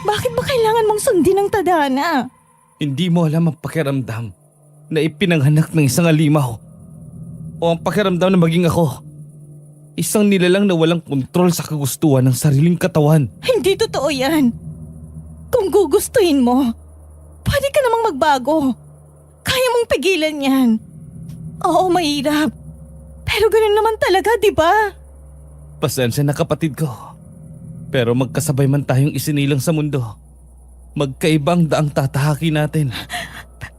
Bakit ba kailangan mong sundin ang tadhana? Hindi mo alam ang pakiramdam na ipinanganak ng isang alimaw. O ang pakiramdam na maging ako. Isang nilalang na walang kontrol sa kagustuhan ng sariling katawan. Hindi totoo yan. Kung gugustuhin mo, pwede ka namang magbago. Kaya mong pigilan yan. Oo, mahirap. Pero ganun naman talaga, di ba? Pasensya na kapatid ko. Pero magkasabay man tayong isinilang sa mundo. Magkaiba ang daang tatahaki natin.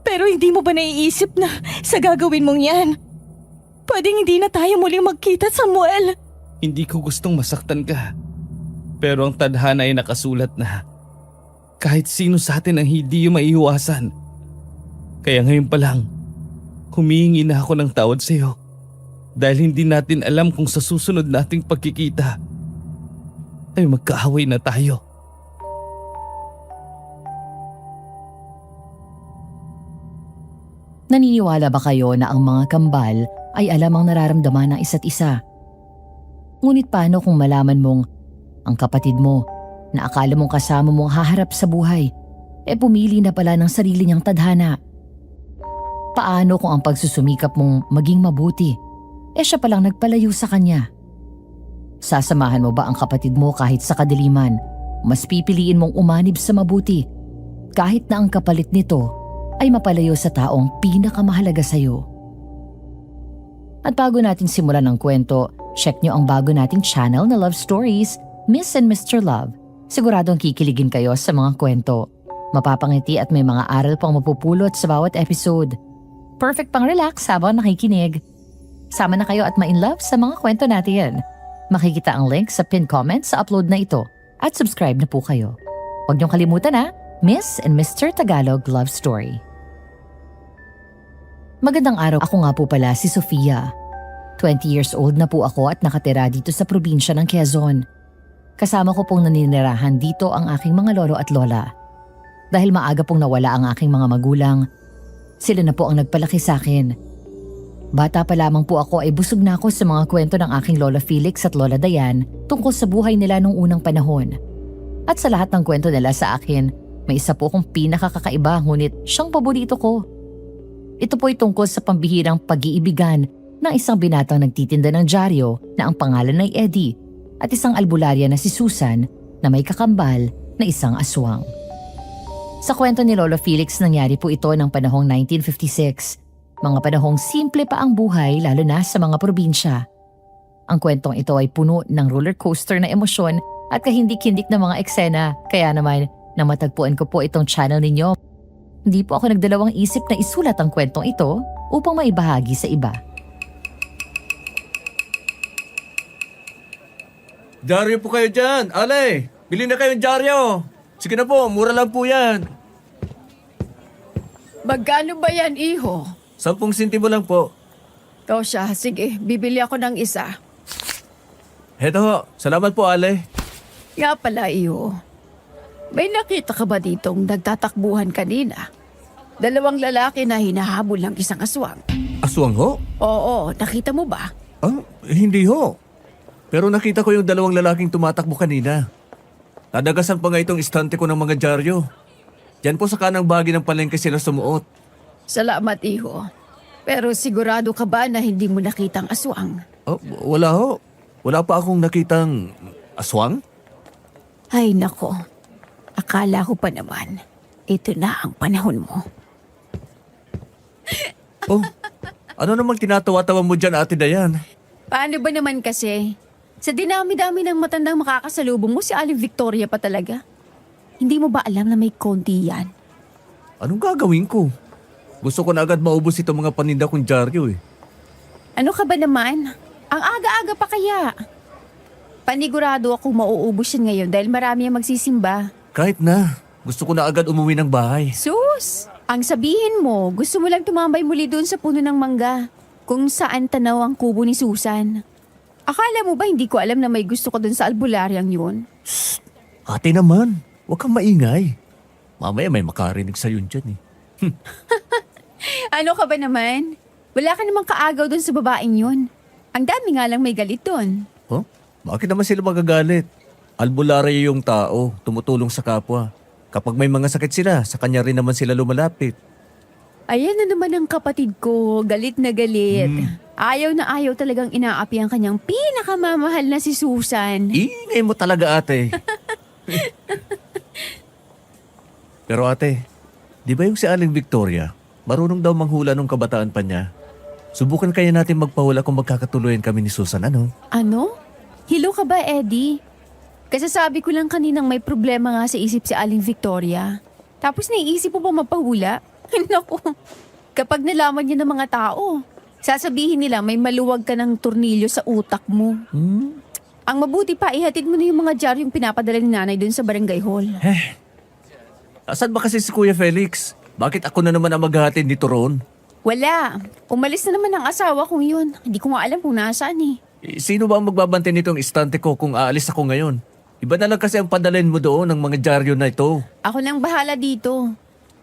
Pero hindi mo ba naiisip na sa gagawin mong yan? Pwedeng hindi na tayo muling magkita, Samuel. Hindi ko gustong masaktan ka. Pero ang tadhana ay nakasulat na kahit sino sa atin ang hindi yung maiiwasan. Kaya ngayon pa lang, humihingi na ako ng tawad sa iyo. Dahil hindi natin alam kung sa susunod nating pagkikita ay magkaaway na tayo. Naniniwala ba kayo na ang mga kambal ay alam ang nararamdaman ng isa't isa? Ngunit paano kung malaman mong ang kapatid mo na akala mong kasama mong haharap sa buhay pumili na pala ng sarili niyang tadhana? Paano kung ang pagsusumikap mong maging mabuti siya palang nagpalayo sa kanya? Sasamahan mo ba ang kapatid mo kahit sa kadiliman? Mas pipiliin mong umanib sa mabuti kahit na ang kapalit nito ay mapalayo sa taong pinakamahalaga sa iyo. At bago natin simulan ang kwento, check nyo ang bago nating channel na Love Stories, Miss and Mr. Love. Siguradong kikiligin kayo sa mga kwento. Mapapangiti at may mga aral pang mapupulot sa bawat episode. Perfect pang relax habang nakikinig. Sama na kayo at ma-inlove sa mga kwento natin. Makikita ang link sa pinned comment sa upload na ito at subscribe na po kayo. Huwag niyong kalimutan Miss and Mr. Tagalog Love Story. Magandang araw, ako nga po pala si Sofia. 20 years old na po ako at nakatira dito sa probinsya ng Quezon. Kasama ko pong naninirahan dito ang aking mga lolo at lola. Dahil maaga pong nawala ang aking mga magulang, sila na po ang nagpalaki sa akin. Bata pa lamang po ako ay busog na ako sa mga kwento ng aking Lola Felix at Lola Dayan tungkol sa buhay nila nung unang panahon. At sa lahat ng kwento nila sa akin, may isa po akong pinakakakaiba ngunit siyang paborito ko. Ito po ay tungkol sa pambihirang pag-iibigan ng isang binatang nagtitinda ng dyaryo na ang pangalan ay Eddie at isang albularya na si Susan na may kakambal na isang aswang. Sa kwento ni Lolo Felix, nangyari po ito ng panahong 1956. Mga panahong simple pa ang buhay lalo na sa mga probinsya. Ang kwentong ito ay puno ng roller coaster na emosyon at kahindik-hindik na mga eksena. Kaya naman, nang matagpuan ko po itong channel ninyo, hindi po ako nagdalawang isip na isulat ang kwentong ito upang maibahagi sa iba. Dyaryo po kayo dyan. Alay, bili na kayong dyaryo. Sige na po, mura lang po yan. Magkano ba yan, iho? 10 sentimo lang po. O siya, sige, bibili ako ng isa. Heto ho, salamat po, Alay. Nga pala, iho. May nakita ka ba ditong nagtatakbuhan kanina? 2 lalaki na hinahabol ng isang aswang. Aswang ho? Oo, nakita mo ba? Ah, hindi ho. Pero nakita ko yung 2 lalaking tumatakbo kanina. Nadagasan pa nga itong istante ko ng mga dyaryo. Diyan po sa kanang bahagi ng palengke sila sumuot. Salamat, iho. Pero sigurado ka ba na hindi mo nakitang aswang? Oh, wala ho. Wala pa akong nakitang aswang? Ay, nako. Akala ko pa naman, ito na ang panahon mo. Oh, ano namang tinatawa-tawa mo dyan, Ate Dayan? Paano ba naman kasi? Sa dinami-dami ng matandang makakasalubong mo, si Aling Victoria pa talaga. Hindi mo ba alam na may konti yan? Anong gagawin ko? Gusto ko na agad maubos itong mga paninda kong dyaryo eh. Ano ka ba naman? Ang aga-aga pa kaya? Panigurado akong mauubos yan ngayon dahil marami ang magsisimba. Kahit na, gusto ko na agad umuwi ng bahay. Sus! Ang sabihin mo, gusto mo lang tumambay muli doon sa puno ng mangga kung saan tanaw ang kubo ni Susan. Akala mo ba hindi ko alam na may gusto ko doon sa albularyang yun? Ate naman, huwag kang maingay. Mamaya may makarinig sa'yo dyan eh. Ano ka ba naman? Wala ka namang kaagaw doon sa babaeng yun. Ang dami nga lang may galit doon. Oh? Bakit naman sila magagalit? Albularyo yung tao, tumutulong sa kapwa. Kapag may mga sakit sila, sa kanya rin naman sila lumalapit. Ayan na naman ang kapatid ko, galit na galit. Ayaw na ayaw talagang inaapi ang kanyang pinakamamahal na si Susan. Ingay mo talaga, ate. Pero ate, di ba yung si Aling Victoria, marunong daw manghula nung kabataan pa niya? Subukan kaya natin magpahula kung magkakatuluyan kami ni Susan, ano? Ano? Hilo ka ba, Eddie? Kasasabi ko lang kaninang may problema nga sa isip si Aling Victoria. Tapos naiisip mo pa mapahula? Naku, kapag nalaman niya ng mga tao, sasabihin nila may maluwag ka ng tornilyo sa utak mo. Ang mabuti pa, ihatid mo na yung mga diaryong pinapadala ni nanay dun sa barangay hall. Asan ba kasi si Kuya Felix? Bakit ako na naman ang maghahatid nito roon? Wala. Umalis na naman ang asawa kong yun. Hindi ko nga alam kung nasaan eh. Sino ba ang magbabantay nitong istante ko kung aalis ako ngayon? Iba na lang kasi ang padalhin mo doon ng mga dyaryo na ito. Ako nang bahala dito.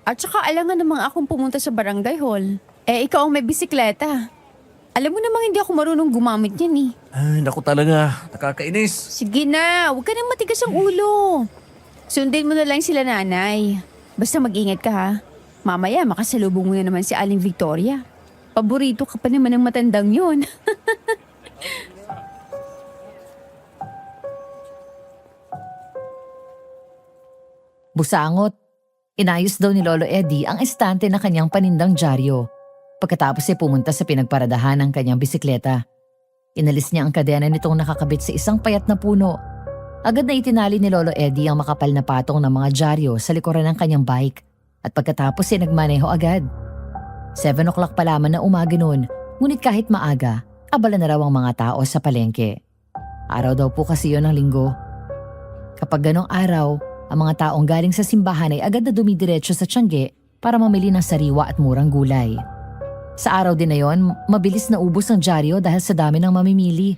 At saka alangan namang akong pumunta sa barangay hall. Eh, ikaw ang may bisikleta. Alam mo namang hindi ako marunong gumamit yan eh. Ay, naku talaga. Nakakainis. Sige na, huwag ka nang matigas ang ulo. Sundin mo na lang sila nanay. Basta mag-ingat ka ha. Mamaya makasalubong mo na naman si Aling Victoria. Paborito ka pa naman ng matandang yun. Busangot. Inayos daw ni Lolo Eddie ang estante na kanyang panindang dyaryo. Pagkatapos ay pumunta sa pinagparadahan ng kanyang bisikleta. Inalis niya ang kadena nitong nakakabit sa isang payat na puno. Agad na itinali ni Lolo Eddie ang makapal na patong ng mga dyaryo sa likuran ng kanyang bike. At pagkatapos ay nagmaneho agad. 7 o'clock pa lamang na umaga noon, ngunit kahit maaga, abala na raw ang mga tao sa palengke. Araw daw po kasi yun ng linggo. Kapag ganong araw, ang mga taong galing sa simbahan ay agad na dumidiretso sa Tiangge para mamili ng sariwa at murang gulay. Sa araw din na yon, mabilis na ubos ang dyaryo dahil sa dami ng mamimili.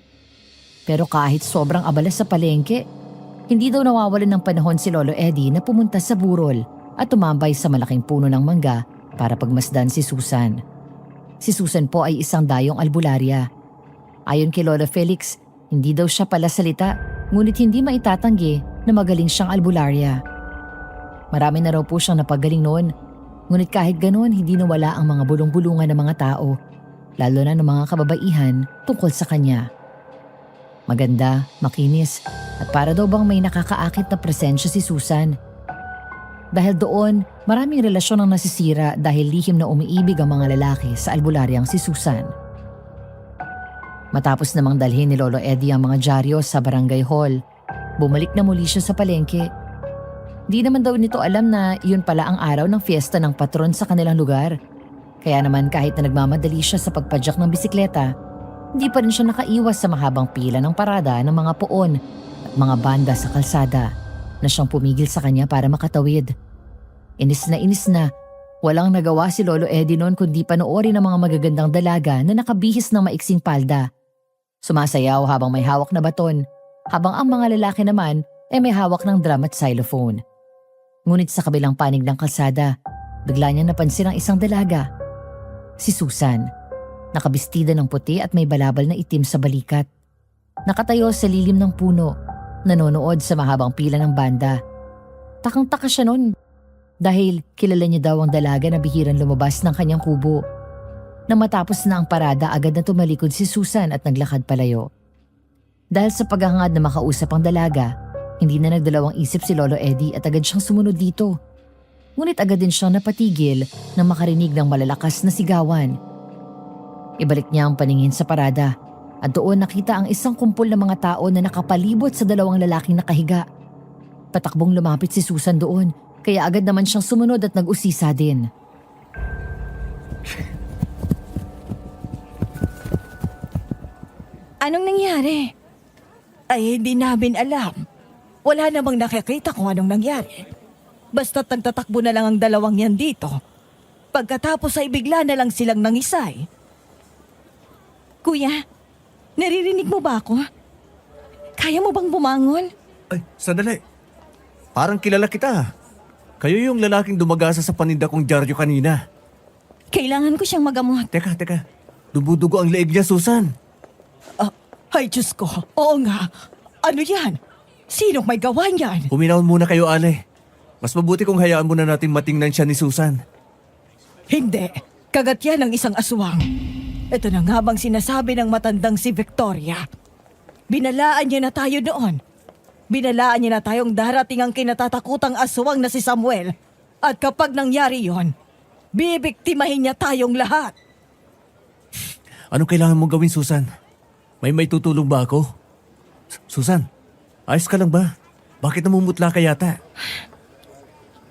Pero kahit sobrang abala sa palengke, hindi daw nawawalan ng panahon si Lolo Eddie na pumunta sa burol at tumambay sa malaking puno ng mangga para pagmasdan si Susan. Si Susan po ay isang dayong albularya. Ayon kay Lolo Felix, hindi daw siya pala salita, ngunit hindi maitatanggi na magaling siyang albularya. Marami na raw po siyang napagaling noon, ngunit kahit ganoon hindi nawala ang mga bulong-bulungan ng mga tao, lalo na ng mga kababaihan tungkol sa kanya. Maganda, makinis, at para daw bang may nakakaakit na presensya si Susan. Dahil doon, maraming relasyon ang nasisira dahil lihim na umiibig ang mga lalaki sa albularyang si Susan. Matapos namang dalhin ni Lolo Eddie ang mga dyaryo sa barangay hall, bumalik na muli siya sa palengke. Di naman daw nito alam na yun pala ang araw ng fiesta ng patron sa kanilang lugar. Kaya naman kahit na nagmamadali siya sa pagpadyak ng bisikleta, hindi pa rin siya nakaiwas sa mahabang pila ng parada ng mga poon at mga banda sa kalsada na siyang pumigil sa kanya para makatawid. Inis na, walang nagawa si Lolo Eddie noon kundi panoorin ang mga magagandang dalaga na nakabihis ng maiksing palda. Sumasayaw habang may hawak na baton, habang ang mga lalaki naman ay may hawak ng drum at xylophone. Ngunit sa kabilang panig ng kalsada, bigla niyang napansin ang isang dalaga. Si Susan, nakabistida ng puti at may balabal na itim sa balikat. Nakatayo sa lilim ng puno, nanonood sa mahabang pila ng banda. Takang-taka siya noon dahil kilala niya daw ang dalaga na bihirang lumabas ng kanyang kubo. Nang matapos na ang parada, agad na tumalikod si Susan at naglakad palayo. Dahil sa paghahangad na makausap ang dalaga, hindi na nagdalawang isip si Lolo Eddie at agad siyang sumunod dito. Ngunit agad din siyang napatigil nang makarinig ng malalakas na sigawan. Ibalik niya ang paningin sa parada at doon nakita ang isang kumpol ng mga tao na nakapalibot sa dalawang lalaking nakahiga. Patakbong lumapit si Susan doon, kaya agad naman siyang sumunod at nag-usisa din. Anong nangyari? Ay, hindi namin alam. Wala namang nakikita kung anong nangyari. Basta't nagtatakbo na lang ang dalawang yan dito. Pagkatapos ay bigla na lang silang nangisay. Kuya, naririnig mo ba ako? Kaya mo bang bumangon? Ay, sandali. Parang kilala kita. Kayo yung lalaking dumagasa sa paninda kong dyaryo kanina. Kailangan ko siyang magamot. Teka. Dumudugo ang leeg niya, Susan. Ay, Diyos ko. Oo nga. Ano yan? Sinong may gawa niyan? Huminahon muna kayo, Ale. Mas mabuti kung hayaan muna natin matingnan siya ni Susan. Hindi. Kagat yan ng isang aswang. Ito na nga bang sinasabi ng matandang si Victoria. Binalaan niya na tayo noon. Binalaan niya na tayong darating ang kinatatakutang aswang na si Samuel. At kapag nangyari yon, bibiktimahin niya tayong lahat. Anong kailangan mong gawin, Susan? May tutulong ba ako? Susan, ayos ka lang ba? Bakit namumutla ka yata?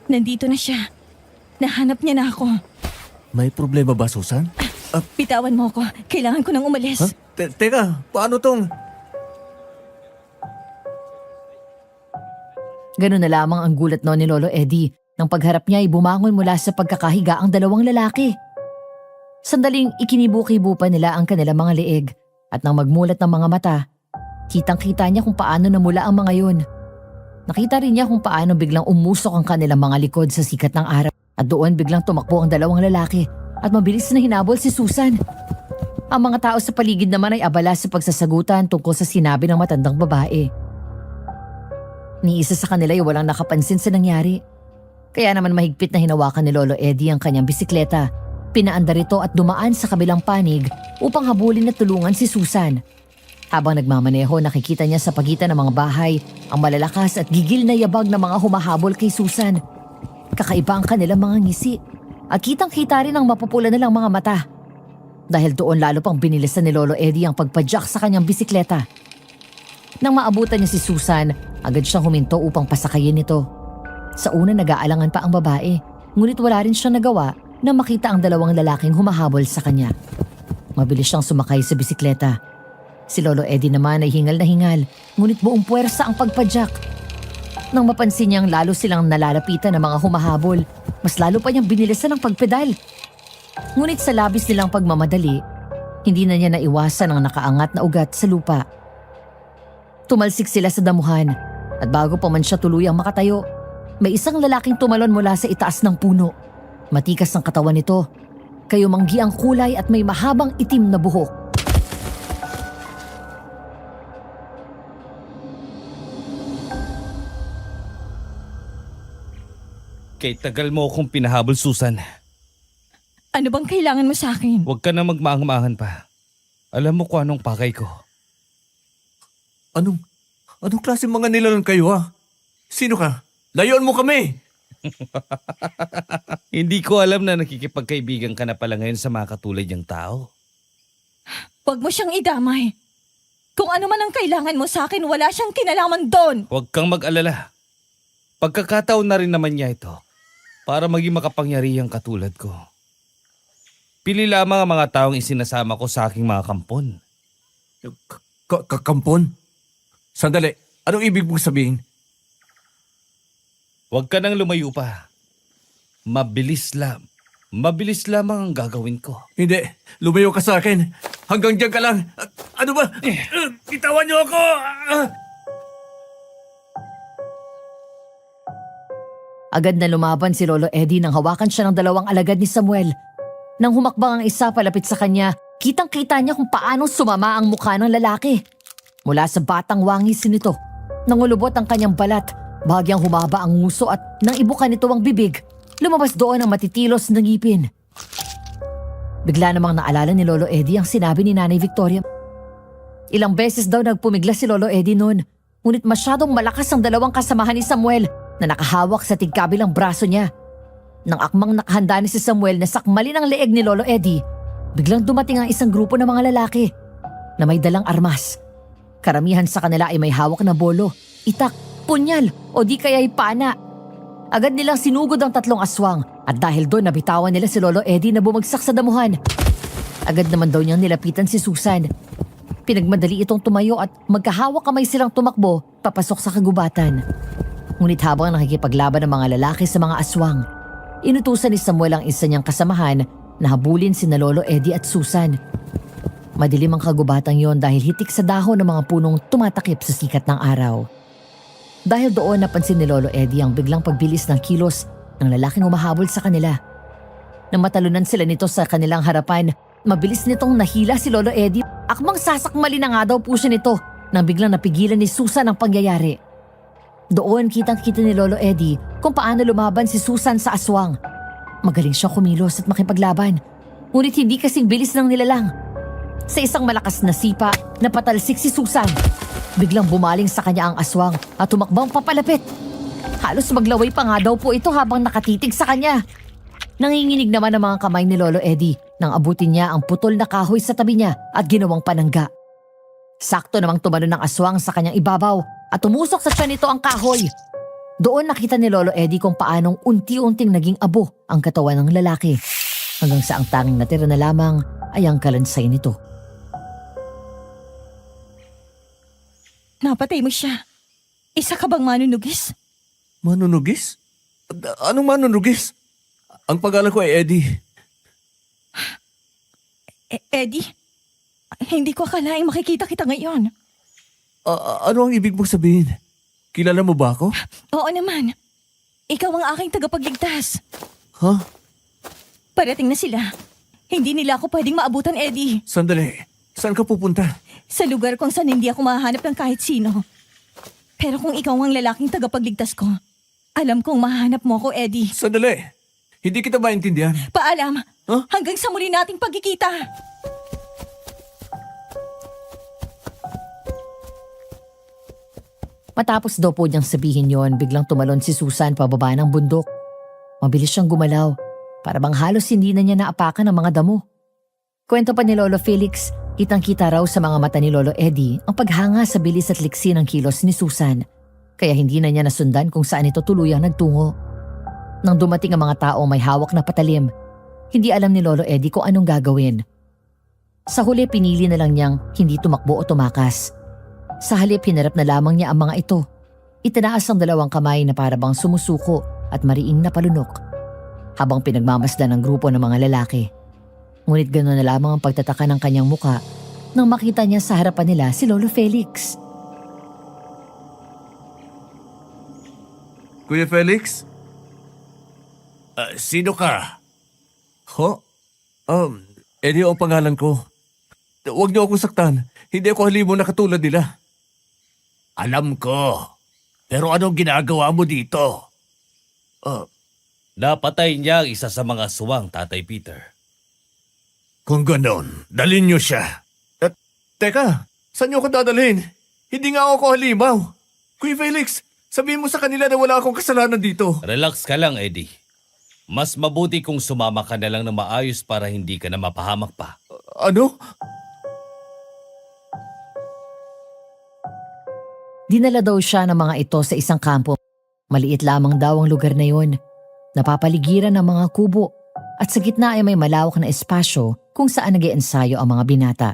Nandito na siya. Nahanap niya na ako. May problema ba, Susan? Bitawan mo ako. Kailangan ko nang umalis. Ha? Teka, paano tong... Ganun na lamang ang gulat noon ni Lolo Eddie nang pagharap niya ay bumangon mula sa pagkakahiga ang dalawang lalaki. Sandaling ikinibu-kibu pa nila ang kanilang mga leeg at nang magmulat ng mga mata, kitang-kita niya kung paano namula ang mga yun. Nakita rin niya kung paano biglang umusok ang kanilang mga likod sa sikat ng araw at doon biglang tumakbo ang dalawang lalaki at mabilis na hinabol si Susan. Ang mga tao sa paligid naman ay abala sa pagsasagutan tungkol sa sinabi ng matandang babae. Ni isa sa kanila ay walang nakapansin sa nangyari. Kaya naman mahigpit na hinawakan ni Lolo Eddie ang kanyang bisikleta. Pinaandar ito at dumaan sa kabilang panig upang habulin at tulungan si Susan. Habang nagmamaneho, nakikita niya sa pagitan ng mga bahay ang malalakas at gigil na yabag na mga humahabol kay Susan. Kakaiba ang kanilang mga ngisi at kitang-kita rin ang mapupula nilang mga mata. Dahil doon lalo pang binilisan ni Lolo Eddie ang pagpadyak sa kanyang bisikleta. Nang maabutan niya si Susan, agad siyang huminto upang pasakayin ito. Sa una nag-aalangan pa ang babae, ngunit wala rin siyang nagawa na makita ang dalawang lalaking humahabol sa kanya. Mabilis siyang sumakay sa bisikleta. Si Lolo Eddie naman ay hingal na hingal, ngunit buong puwersa ang pagpadyak. Nang mapansin niyang lalo silang nalalapitan ng mga humahabol, mas lalo pa niyang binilisan ang pagpedal. Ngunit sa labis nilang pagmamadali, hindi na niya naiwasan ang nakaangat na ugat sa lupa. Tumalsik sila sa damuhan at bago pa man siya tuluyang makatayo, may isang lalaking tumalon mula sa itaas ng puno. Matikas ang katawan nito, kayumanggi ang kulay at may mahabang itim na buhok. Kay tagal mo akong pinahabol, Susan. Ano bang kailangan mo sa akin? Huwag ka na magmaang-maangan pa. Alam mo kung anong pakay ko. Anong klase mga nilalang kayo, ha? Sino ka? Layuan mo kami! Hindi ko alam na nakikipagkaibigan ka na pala ngayon sa mga katulad niyang tao. Huwag mo siyang idamay. Kung ano man ang kailangan mo sa akin, wala siyang kinalaman doon. Huwag kang mag-alala. Pagkakataon na rin naman niya ito para maging makapangyarihang katulad ko. Pili lamang ang mga taong isinasama ko sa aking mga kampon. Kampon? Sandali, anong ibig mong sabihin? Huwag ka nang lumayo pa. Mabilis lamang ang gagawin ko. Hindi, lumayo ka sa akin. Hanggang diyan ka lang. Ano ba? Bitawan niyo ako! Agad na lumaban si Lolo Eddie nang hawakan siya ng dalawang alagad ni Samuel. Nang humakbang ang isa palapit sa kanya, kitang-kita niya kung paano sumama ang mukha ng lalaki. Mula sa batang wangis nito, nangulubot ang kanyang balat, bahagyang humaba ang nguso at nang ibukan nito ang bibig, lumabas doon ang matitilos na ngipin. Bigla namang naalala ni Lolo Eddie ang sinabi ni Nanay Victoria. Ilang beses daw nagpumigla si Lolo Eddie noon, ngunit masyadong malakas ang dalawang kasamahan ni Samuel na nakahawak sa tigkabilang braso niya. Nang akmang nakahanda ni si Samuel na sakmalin ang leeg ni Lolo Eddie, biglang dumating ang isang grupo ng mga lalaki na may dalang armas. Karamihan sa kanila ay may hawak na bolo, itak, punyal o di kaya'y pana. Agad nilang sinugod ang tatlong aswang at dahil doon nabitawan nila si Lolo Eddie na bumagsak sa damuhan. Agad naman daw niyang nilapitan si Susan. Pinagmadali itong tumayo at magkahawak kamay silang tumakbo papasok sa kagubatan. Ngunit habang nakikipaglaban ng mga lalaki sa mga aswang, inutusan ni Samuel ang isa niyang kasamahan na habulin sina Lolo Eddie at Susan. Madilim ang kagubatang yon dahil hitik sa dahon ng mga punong tumatakip sa sikat ng araw. Dahil doon napansin ni Lolo Eddie ang biglang pagbilis ng kilos ng lalaking humahabol sa kanila. Nang matalunan sila nito sa kanilang harapan, mabilis nitong nahila si Lolo Eddie. Akmang sasakmali na nga daw po siya nito nang biglang napigilan ni Susan ang pangyayari. Doon kitang-kita ni Lolo Eddie kung paano lumaban si Susan sa aswang. Magaling siyang kumilos at makipaglaban, ngunit hindi kasing bilis ng nilalang. Sa isang malakas na sipa, napatalsik si Susan. Biglang bumaling sa kanya ang aswang at tumakbang papalapit. Halos maglaway pa nga daw po ito habang nakatitig sa kanya. Nanginginig naman ang mga kamay ni Lolo Eddie nang abutin niya ang putol na kahoy sa tabi niya at ginawang panangga. Sakto namang tumalon ng aswang sa kanyang ibabaw at tumusok sa tiyan nito ang kahoy. Doon nakita ni Lolo Eddie kung paanong unti-unting naging abo ang katawan ng lalaki, hanggang sa ang tanging natira na lamang ay ang kalansay nito. Napatay mo siya. Isa ka bang manunugis? Manunugis? Anong manunugis? Ang pangalan ko ay Eddie. Eddie? Hindi ko akalaing makikita kita ngayon. Ano ang ibig mong sabihin? Kilala mo ba ako? Oo naman. Ikaw ang aking tagapagligtas. Ha? Parating na sila. Hindi nila ako pwedeng maabutan, Eddie. Sandali. Saan ka pupunta? Sa lugar kung saan hindi ako mahahanap ng kahit sino. Pero kung ikaw ang lalaking tagapagligtas ko, alam kong mahanap mo ako, Eddie. Sandali. Hindi kita maintindihan. Paalam. Huh? Hanggang sa muli nating pagkikita. Matapos daw po niyang sabihin yon, biglang tumalon si Susan pababa ng bundok. Mabilis siyang gumalaw, para bang halos hindi na niya naapakan ang mga damo. Kwento pa ni Lolo Felix, kitang-kita raw sa mga mata ni Lolo Eddie ang paghanga sa bilis at liksi ng kilos ni Susan, kaya hindi na niya nasundan kung saan ito tuluyang nagtungo. Nang dumating ang mga tao may hawak na patalim, hindi alam ni Lolo Eddie kung anong gagawin. Sa huli pinili na lang niyang hindi tumakbo o tumakas. Sa halip hinarap na lamang niya ang mga ito. Itinaas ang dalawang kamay na parabang sumusuko at mariing na palunok, habang pinagmamasdan ng grupo ng mga lalaki. Ngunit gano'n na lamang ang pagtataka ng kanyang muka nang makita niya sa harapan nila si Lolo Felix. Kuya Felix? Sino ka? Ho? Eddie ang pangalan ko. Huwag niyo akong saktan. Hindi ako halimo na katulad nila. Alam ko. Pero anong ginagawa mo dito? Napatay niya ang isa sa mga aswang, Tatay Peter. Kung ganon, dalhin niyo siya. Teka, saan niyo ako dadalhin? Hindi nga ako halimaw. Kuya Felix, sabihin mo sa kanila na wala akong kasalanan dito. Relax ka lang, Eddie. Mas mabuti kung sumama ka na lang na maayos para hindi ka na mapahamak pa. Ano? Dinala daw siya ng mga ito sa isang kampo. Maliit lamang daw ang lugar na yon. Napapaligiran ng mga kubo at sa gitna ay may malawak na espasyo kung saan nag-iensayo ang mga binata.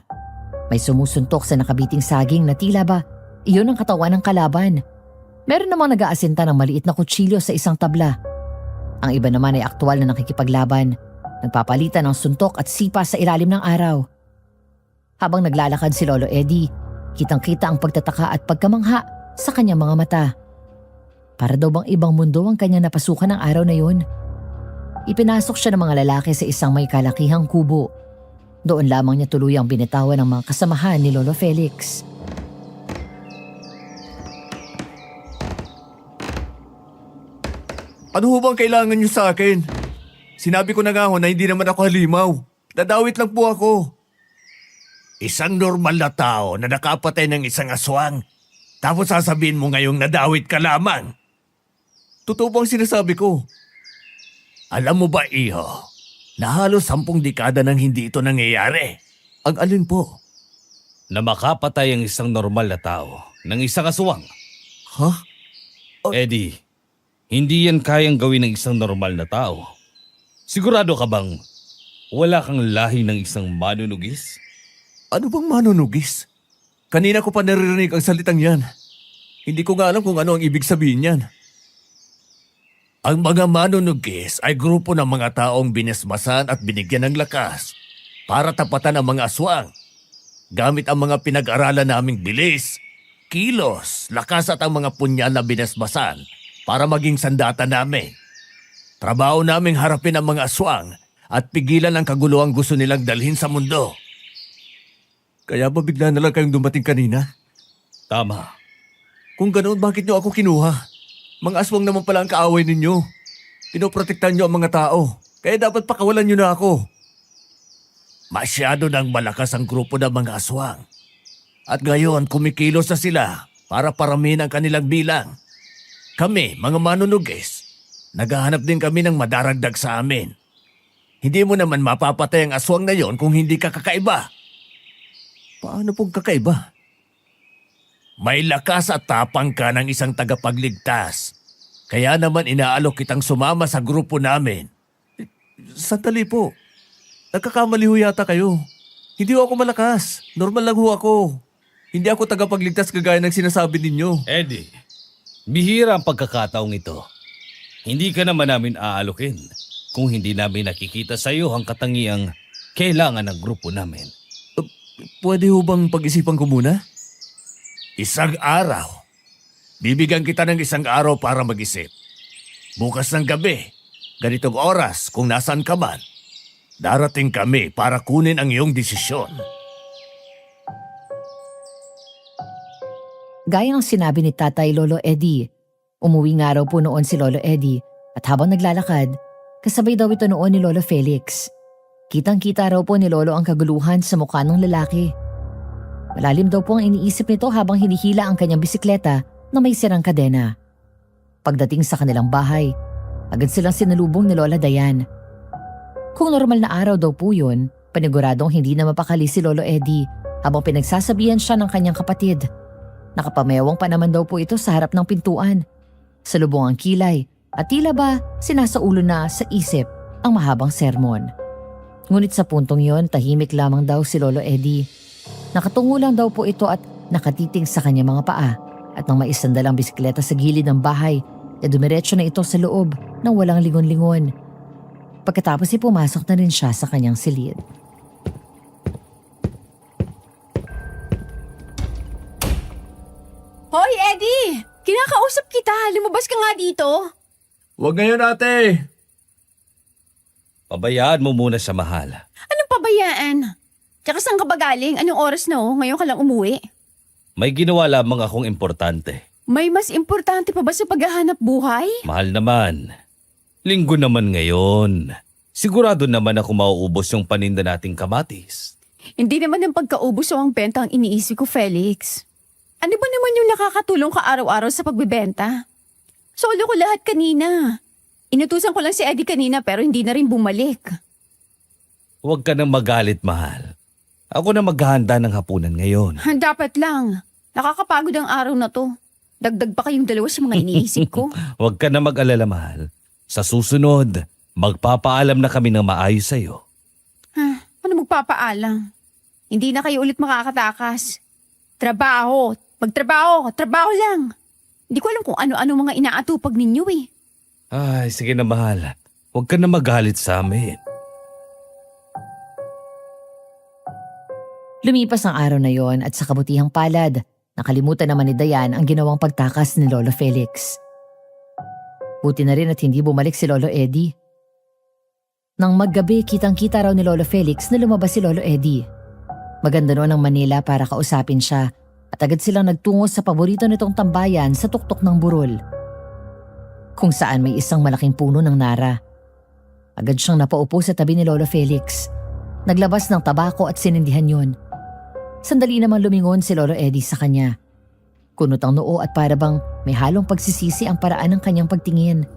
May sumusuntok sa nakabiting saging na tila ba iyon ang katawan ng kalaban. Meron namang nag-aasinta ng maliit na kutsilyo sa isang tabla. Ang iba naman ay aktwal na nakikipaglaban, nagpapalitan ng suntok at sipa sa ilalim ng araw. Habang naglalakad si Lolo Eddie, kitang-kita ang pagtataka at pagkamangha sa kanyang mga mata. Para daw bang ibang mundo ang kanyang napasukan ng araw na yun. Ipinasok siya ng mga lalaki sa isang may kalakihang kubo. Doon lamang niya tuluyang binitawan ng mga kasamahan ni Lolo Felix. Ano ho bang kailangan niyo sa akin? Sinabi ko na nga ho na hindi naman ako halimaw. Dadawit lang po ako. Isang normal na tao na nakapatay ng isang aswang. Tapos sasabihin mo ngayong nadawit ka lamang. Totoo bang sinasabi ko? Alam mo ba, iho, na halos 10 dekada nang hindi ito nangyayari? Ang alin po? Na makapatay ang isang normal na tao ng isang aswang. Ha? Eddie, hindi yan kayang gawin ng isang normal na tao. Sigurado ka bang wala kang lahi ng isang manunugis? Ano bang manunugis? Kanina ko pa naririnig ang salitang yan. Hindi ko nga alam kung ano ang ibig sabihin yan. Ang mga manunugis ay grupo ng mga taong binismasan at binigyan ng lakas para tapatan ang mga aswang. Gamit ang mga pinag-aralan naming bilis, kilos, lakas at ang mga punyal na binismasan para maging sandata namin. Trabaho naming harapin ang mga aswang at pigilan ang kaguluhang gusto nilang dalhin sa mundo. Kaya ba bigla na lang kayong dumating kanina? Tama. Kung ganoon, bakit niyo ako kinuha? Mga aswang naman pala ang kaaway ninyo. Pinoprotektahan nyo ang mga tao. Kaya dapat pakawalan nyo na ako. Masyado nang malakas ang grupo ng mga aswang. At ngayon kumikilos na sila para paramihin ang kanilang bilang. Kami, mga manunugis, naghahanap din kami ng madaragdag sa amin. Hindi mo naman mapapatay ang aswang na yon kung hindi ka kakaiba. Paano pong kakaiba? May lakas at tapang ka ng isang tagapagligtas. Kaya naman inaalok kitang sumama sa grupo namin. Sandali po. Nagkakamali ho yata kayo. Hindi ho ako malakas. Normal lang ho ako. Hindi ako tagapagligtas kagaya ng sinasabi ninyo. Eddie, bihira ang pagkakataong ito. Hindi ka naman namin aalokin kung hindi namin nakikita sa iyo ang katangiang kailangan ng grupo namin. Pwede ho bang pag-isipan ko muna? Isang araw. Bibigyan kita ng isang araw para mag-isip. Bukas ng gabi, ganitong oras kung nasaan ka man, darating kami para kunin ang iyong desisyon. Gaya ng sinabi ni Tatay Lolo Eddie, umuwi nga raw po noon si Lolo Eddie at habang naglalakad, kasabay daw ito noon ni Lolo Felix. Kitang-kita raw po ni Lolo ang kaguluhan sa mukha ng lalaki. Malalim daw po ang iniisip nito habang hinihila ang kanyang bisikleta na may sirang kadena. Pagdating sa kanilang bahay, agad silang sinalubong ni Lola Dayan. Kung normal na araw daw po yun, paniguradong hindi na mapakali si Lolo Eddie habang pinagsasabihan siya ng kanyang kapatid. Nakapamewang pa naman daw po ito sa harap ng pintuan. Salubong ang kilay at tila ba sinasaulo na sa isip ang mahabang sermon. Ngunit sa puntong yon, tahimik lamang daw si Lolo Eddie. Nakatungo lang daw po ito at nakatiting sa kanyang mga paa at nang maisandal ang bisikleta sa gilid ng bahay, dumiretso na ito sa loob nang walang lingon-lingon. Pagkatapos ay pumasok na rin siya sa kanyang silid. Hoy, Eddie! Kinakausap kita. Lumabas ka nga dito. Huwag ngayon, ate. Pabayaan mo muna siya, mahal. Anong pabayaan? Tsaka saan ka ba galing? Anong oras na Ngayon ka lang umuwi? May ginawa lamang akong importante. May mas importante pa ba sa paghahanap buhay? Mahal naman. Linggo naman ngayon. Sigurado naman ako mauubos yung paninda nating kamatis. Hindi naman ang pagkaubos o ang benta ang iniisip ko, Felix. Ano ba naman yung nakakatulong ka araw-araw sa pagbebenta? Solo ko lahat kanina. Inutusan ko lang si Eddie kanina pero hindi na rin bumalik. Huwag ka nang magalit, mahal. Ako na maghahanda ng hapunan ngayon. Dapat lang. Nakakapagod ang araw na to. Dagdag pa kayong dalawa sa mga iniisip ko. Huwag ka na mag-alala, mahal. Sa susunod, magpapaalam na kami ng maayos sa'yo. Ano magpapaalam? Hindi na kayo ulit makakatakas. Trabaho. Magtrabaho. Trabaho lang. Hindi ko alam kung ano-ano mga inaatupag ninyo eh. Ay, sige na, mahal. Huwag ka na magalit sa amin. Lumipas ang araw na yon at sa kabutihang palad, nakalimutan naman ni Dayan ang ginawang pagtakas ni Lolo Felix. Buti na rin at hindi bumalik si Lolo Eddie. Nang maggabi, kitang-kita raw ni Lolo Felix na lumabas si Lolo Eddie. Maganda noon ang Manila para kausapin siya at agad silang nagtungo sa paborito nitong tambayan sa tuktok ng burol, kung saan may isang malaking puno ng nara. Agad siyang napaupo sa tabi ni Lolo Felix. Naglabas ng tabako at sinindihan yon. Sandali naman lumingon si Lolo Eddie sa kanya. Kunot ang noo at para bang may halong pagsisisi ang paraan ng kanyang pagtingin.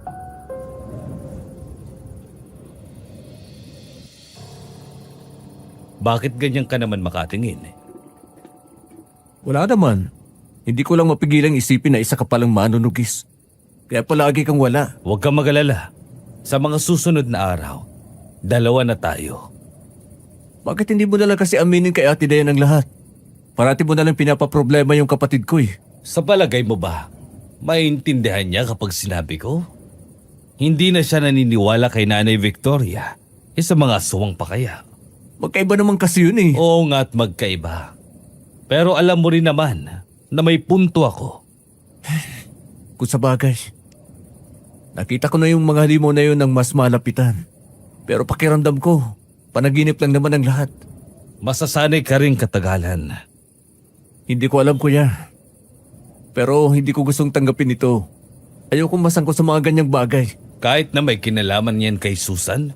Bakit ganyan ka naman makatingin? Wala naman. Hindi ko lang mapigilang isipin na isa ka palang manunugis. Kaya palagi kang wala. Huwag kang mag-alala. Sa mga susunod na araw, dalawa na tayo. Bakit hindi mo na lang kasi aminin kay Ate Dayan ang lahat? Parati mo na lang pinapaproblema yung kapatid ko eh. Sa palagay mo ba, maintindihan niya kapag sinabi ko? Hindi na siya naniniwala kay Nanay Victoria. Sa mga aswang pa kaya. Magkaiba naman kasi yun eh. Oo nga at magkaiba. Pero alam mo rin naman na may punto ako. Kung sa bagay. Nakita ko na yung mga halimaw na yun ng mas malapitan. Pero pakiramdam ko, panaginip lang naman ang lahat. Masasanay ka rin katagalan. Hindi ko alam, kuya. Pero hindi ko gustong tanggapin ito. Ayokong masangkot sa mga ganyang bagay. Kahit na may kinalaman yan kay Susan?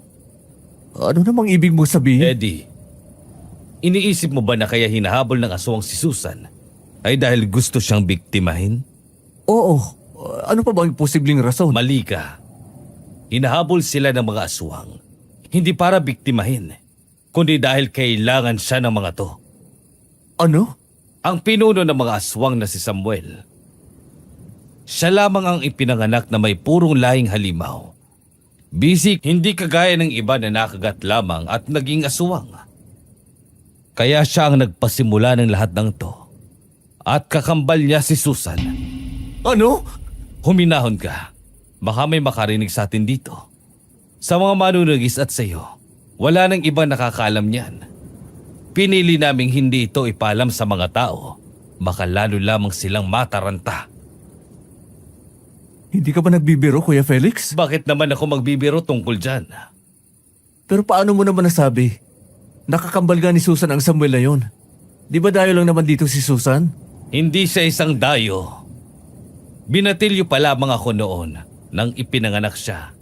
Ano namang ibig mong sabihin? Eddie, iniisip mo ba na kaya hinahabol ng aswang si Susan ay dahil gusto siyang biktimahin? Oo. Ano pa bang posibleng rason? Mali ka. Hinahabol sila ng mga aswang, hindi para biktimahin, kundi dahil kailangan siya ng mga to. Ano? Ang pinuno ng mga aswang na si Samuel. Siya lamang ang ipinanganak na may purong lahing halimaw. Bisik, hindi kagaya ng iba na nakagat lamang at naging aswang. Kaya siya ang nagpasimula ng lahat ng to. At kakambal niya si Susan. Ano? Huminahon ka. Baka may makarinig sa atin dito. Sa mga manunugis at sa iyo, wala nang ibang nakakaalam niyan. Pinili naming hindi ito ipalam sa mga tao. Baka lalo lamang silang mataranta. Hindi ka ba nagbibiro, Kuya Felix? Bakit naman ako magbibiro tungkol dyan? Pero paano mo naman nasabi? Nakakambal nga ni Susan ang Samuel na yun. Di ba dayo lang naman dito si Susan? Hindi siya isang dayo. Binatilyo pa lamang ako noon nang ipinanganak siya.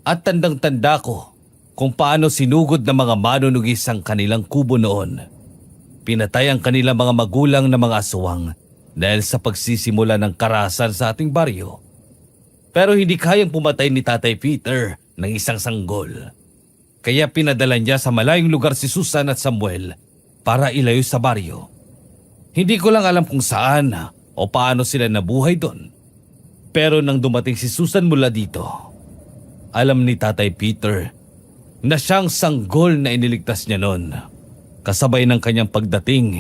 At tandang-tanda ko kung paano sinugod ng mga manunugis ang kanilang kubo noon. Pinatay ang kanilang mga magulang na mga aswang dahil sa pagsisimula ng karahasan sa ating baryo. Pero hindi kayang pumatay ni Tatay Peter ng isang sanggol. Kaya pinadala niya sa malayong lugar si Susan at Samuel para ilayo sa baryo. Hindi ko lang alam kung saan o paano sila nabuhay doon. Pero nang dumating si Susan mula dito, alam ni Tatay Peter na siyang sanggol na iniligtas niya noon. Kasabay ng kanyang pagdating,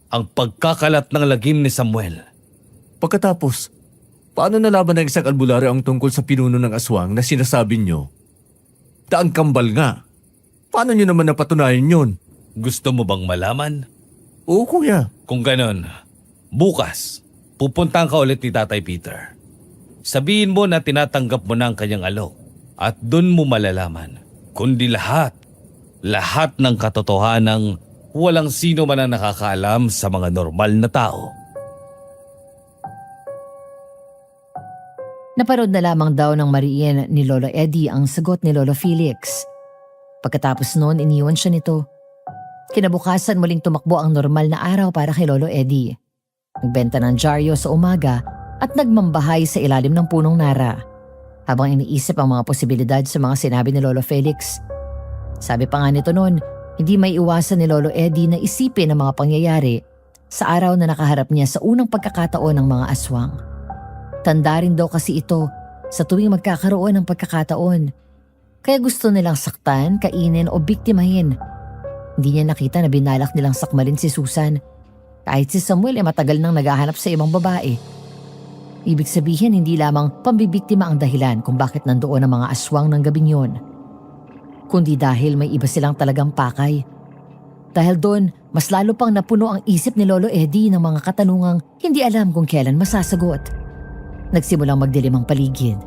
ang pagkakalat ng lagim ni Samuel. Pagkatapos, paano nalaman ng isang albularyo ang tungkol sa pinuno ng aswang na sinasabi nyo? Daang kambal nga. Paano nyo naman napatunayan yun? Gusto mo bang malaman? Oo, kuya. Kung ganon, bukas, pupuntahan ka ulit ni Tatay Peter. Sabihin mo na tinatanggap mo na ang kanyang alok at dun mo malalaman kundi lahat ng katotohanang walang sino man ang nakakaalam sa mga normal na tao. Naparod na lamang daw ng Mariin ni Lolo Eddie ang sagot ni Lolo Felix. Pagkatapos noon, iniwan siya nito. Kinabukasan muling tumakbo ang normal na araw para kay Lolo Eddie. Nagbenta ng dyaryo sa umaga at nagmambahay sa ilalim ng punong nara. Habang iniisip ang mga posibilidad sa mga sinabi ni Lolo Felix. Sabi pa nga nito noon, hindi may iwasan ni Lolo Eddie na isipin ang mga pangyayari sa araw na nakaharap niya sa unang pagkakataon ng mga aswang. Tanda rin daw kasi ito sa tuwing magkakaroon ng pagkakataon. Kaya gusto nilang saktan, kainin o biktimahin. Hindi niya nakita na binalak nilang sakmalin si Susan. Kahit si Samuel ay matagal nang naghahanap sa ibang babae. Ibig sabihin hindi lamang pambibiktima ang dahilan kung bakit nandoon ang mga aswang ng gabing yon. Kundi dahil may iba silang talagang pakay. Dahil doon, mas lalo pang napuno ang isip ni Lolo Eddie ng mga katanungang hindi alam kung kailan masasagot. Nagsimulang magdilim ang paligid.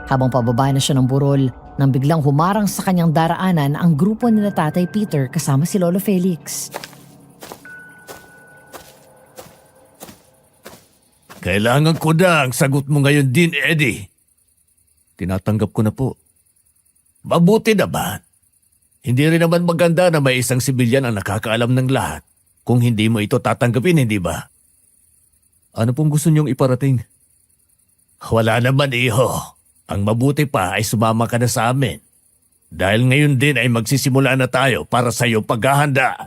Habang pababa na siya ng burol, nang biglang humarang sa kanyang daraanan ang grupo nila Tatay Peter kasama si Lolo Felix. Kailangan ko na ang sagot mo ngayon din, Eddie. Tinatanggap ko na po. Mabuti naman. Hindi rin naman maganda na may isang sibilyan ang nakakaalam ng lahat. Kung hindi mo ito tatanggapin, hindi ba? Ano pong gusto niyong iparating? Wala naman, iho. Ang mabuti pa ay sumama ka na sa amin. Dahil ngayon din ay magsisimula na tayo para sa iyong paghahanda.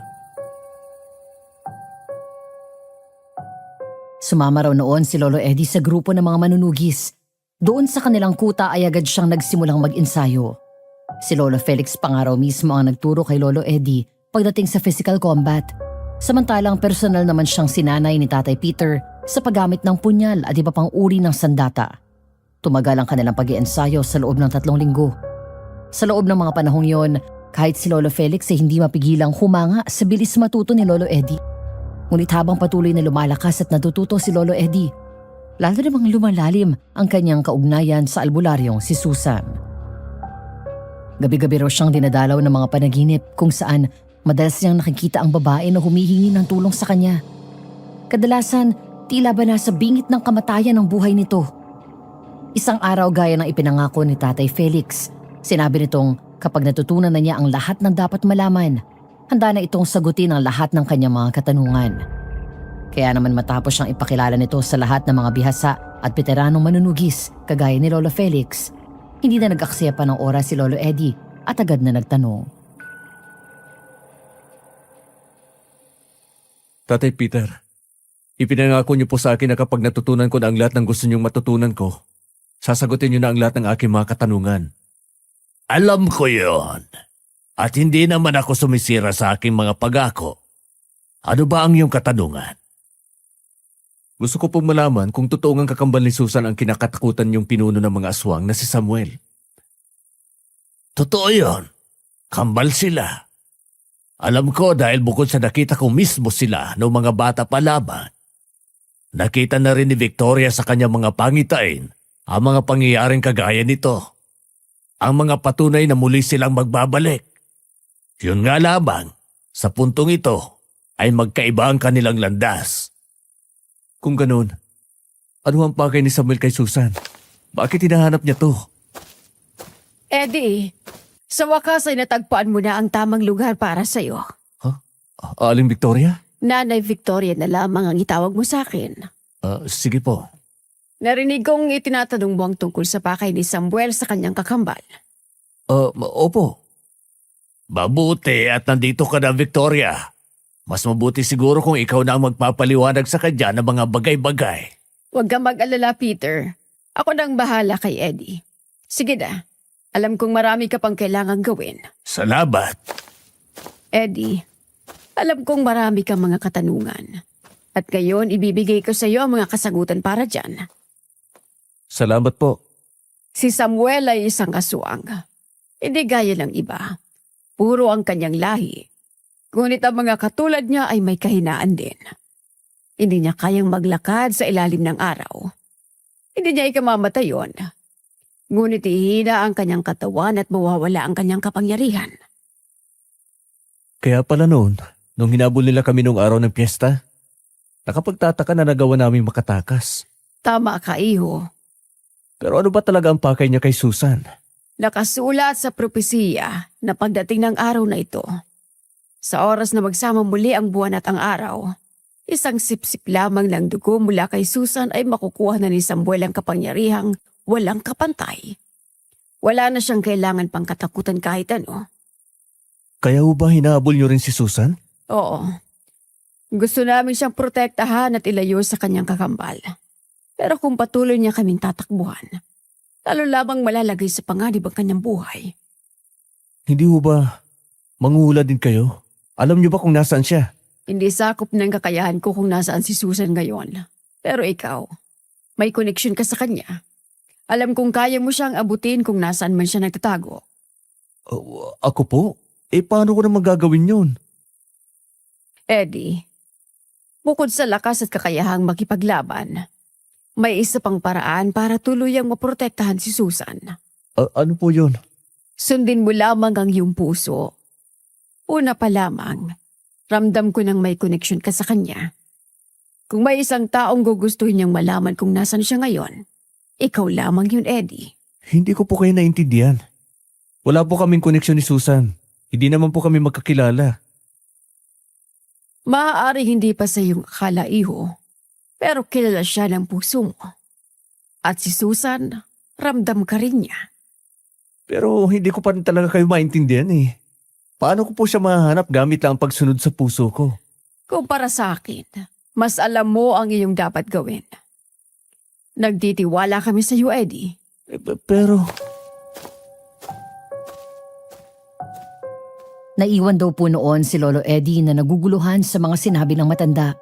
Sumama raw noon si Lolo Eddie sa grupo ng mga manunugis. Doon sa kanilang kuta ay agad siyang nagsimulang mag-ensayo. Si Lolo Felix pa nga raw mismo ang nagturo kay Lolo Eddie pagdating sa physical combat. Samantalang personal naman siyang sinanay ni Tatay Peter sa paggamit ng punyal at iba pang uri ng sandata. Tumagal ang kanilang pag-iensayo sa loob ng 3 linggo. Sa loob ng mga panahong yon, kahit si Lolo Felix ay hindi mapigilang humanga sa bilis matuto ni Lolo Eddie. Ngunit habang patuloy na lumalakas at natututo si Lolo Eddie, lalo namang lumalalim ang kanyang kaugnayan sa albularyong si Susan. Gabi-gabi raw siyang dinadalaw ng mga panaginip kung saan madalas niyang nakikita ang babae na humihingi ng tulong sa kanya. Kadalasan, tila ba nasa bingit ng kamatayan ang buhay nito. Isang araw gaya ng ipinangako ni Tatay Felix, sinabi nitong kapag natutunan na niya ang lahat ng dapat malaman, handa na itong sagutin ang lahat ng kanyang mga katanungan. Kaya naman matapos siyang ipakilala nito sa lahat ng mga bihasa at veteranong manunugis kagaya ni Lolo Felix, hindi na nag-aksaya pa ng oras si Lolo Eddie at agad na nagtanong. Tatay Peter, ipinangako niyo po sa akin na kapag natutunan ko na ang lahat ng gusto niyong matutunan ko, sasagutin niyo na ang lahat ng aking mga katanungan. Alam ko yon. At hindi naman ako sumisira sa aking mga pagako. Ano ba ang iyong katanungan? Gusto ko pong malaman kung totoo ngang kakambal ni Susan ang kinakatakutan niyong pinuno ng mga aswang na si Samuel. Totoo yon. Kambal sila. Alam ko dahil bukod sa nakita ko mismo sila noong mga bata pa lamang. Nakita na rin ni Victoria sa kanyang mga pangitain ang mga pangyayaring kagaya nito. Ang mga patunay na muli silang magbabalik. Yun nga lamang, sa puntong ito ay magkaiba ang kanilang landas. Kung ganun, ano ang pakay ni Samuel kay Susan? Bakit hinahanap niya to? Eddie, sa wakas ay natagpuan mo na ang tamang lugar para sa'yo. Aling Victoria? Nanay Victoria na lamang ang itawag mo sa akin. Sige po. Narinig kong itinatanong mo ang tungkol sa pakay ni Samuel sa kanyang kakambal. Opo. Mabuti at nandito ka na, Victoria. Mas mabuti siguro kung ikaw na ang magpapaliwanag sa kanya ng mga bagay-bagay. Huwag kang mag-alala, Peter. Ako nang bahala kay Eddie. Sige na. Alam kong marami ka pang kailangang gawin. Salamat. Eddie, alam kong marami kang mga katanungan. At ngayon, ibibigay ko sa iyo ang mga kasagutan para dyan. Salamat po. Si Samuel ay isang aswang. Hindi gaya ng iba. Puro ang kanyang lahi. Ngunit ang mga katulad niya ay may kahinaan din. Hindi niya kayang maglakad sa ilalim ng araw. Hindi niya ikamamatayon. Ngunit ihina ang kanyang katawan at mawawala ang kanyang kapangyarihan. Kaya pala noon, nung hinabol nila kami nung araw ng piyesta, nakapagtataka na nagawa naming makatakas. Tama ka, iho. Pero ano ba talaga ang pakay niya kay Susan? Nakasulat sa propesiya na pagdating ng araw na ito, sa oras na magsama muli ang buwan at ang araw, isang sipsip lamang ng dugo mula kay Susan ay makukuha na ni Samuel ang kapangyarihang walang kapantay. Wala na siyang kailangan pang katakutan kahit ano. Kaya ho ba hinahabol niyo rin si Susan? Oo. Gusto namin siyang protektahan at ilayo sa kanyang kakambal. Pero kung patuloy niya kaming tatakbuhan, lalo lamang malalagay sa panganib ang kanyang buhay. Hindi ho ba manghuhula din kayo? Alam niyo ba kung nasaan siya? Hindi sakop ng kakayahan ko kung nasaan si Susan ngayon. Pero ikaw, may koneksyon ka sa kanya. Alam kong kaya mo siyang abutin kung nasaan man siya nagtatago. Ako po? Paano ko naman gagawin yun? Eddie, bukod sa lakas at kakayahang makipaglaban, may isa pang paraan para tuluyang maprotektahan si Susan. Ano po yun? Sundin mo lamang ang iyong puso. Una pa lamang, ramdam ko nang may koneksyon ka sa kanya. Kung may isang taong gugustuhin niyang malaman kung nasan siya ngayon, ikaw lamang yun, Eddie. Hindi ko po kayo naintindihan. Wala po kaming koneksyon ni Susan. Hindi naman po kami magkakilala. Maaari hindi pa sa iyong akala, iho, pero kilala siya ng puso mo. At si Susan, ramdam ka rin niya. Pero hindi ko pa rin talaga kayo maintindihan eh. Paano ko po siya mahanap gamit lang ang pagsunod sa puso ko? Kumpara sa akin, mas alam mo ang iyong dapat gawin. Nagtitiwala kami sa iyo, Eddie. Pero... Naiwan daw po noon si Lolo Eddie na naguguluhan sa mga sinabi ng matanda.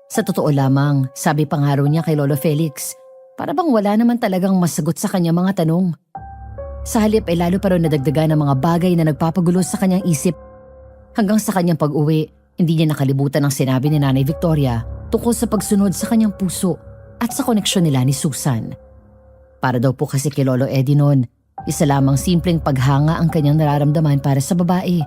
Sa totoo lamang, sabi pa nga raw niya kay Lolo Felix, para bang wala naman talagang masagot sa kanya mga tanong. Sa halip ay lalo pa raw nadagdagan ng mga bagay na nagpapagulo sa kanyang isip. Hanggang sa kanyang pag-uwi, hindi niya nakalibutan ang sinabi ni Nanay Victoria tungkol sa pagsunod sa kanyang puso at sa koneksyon nila ni Susan. Para daw po kasi kay Lolo Eddie noon, isa lamang simpleng paghanga ang kanyang nararamdaman para sa babae.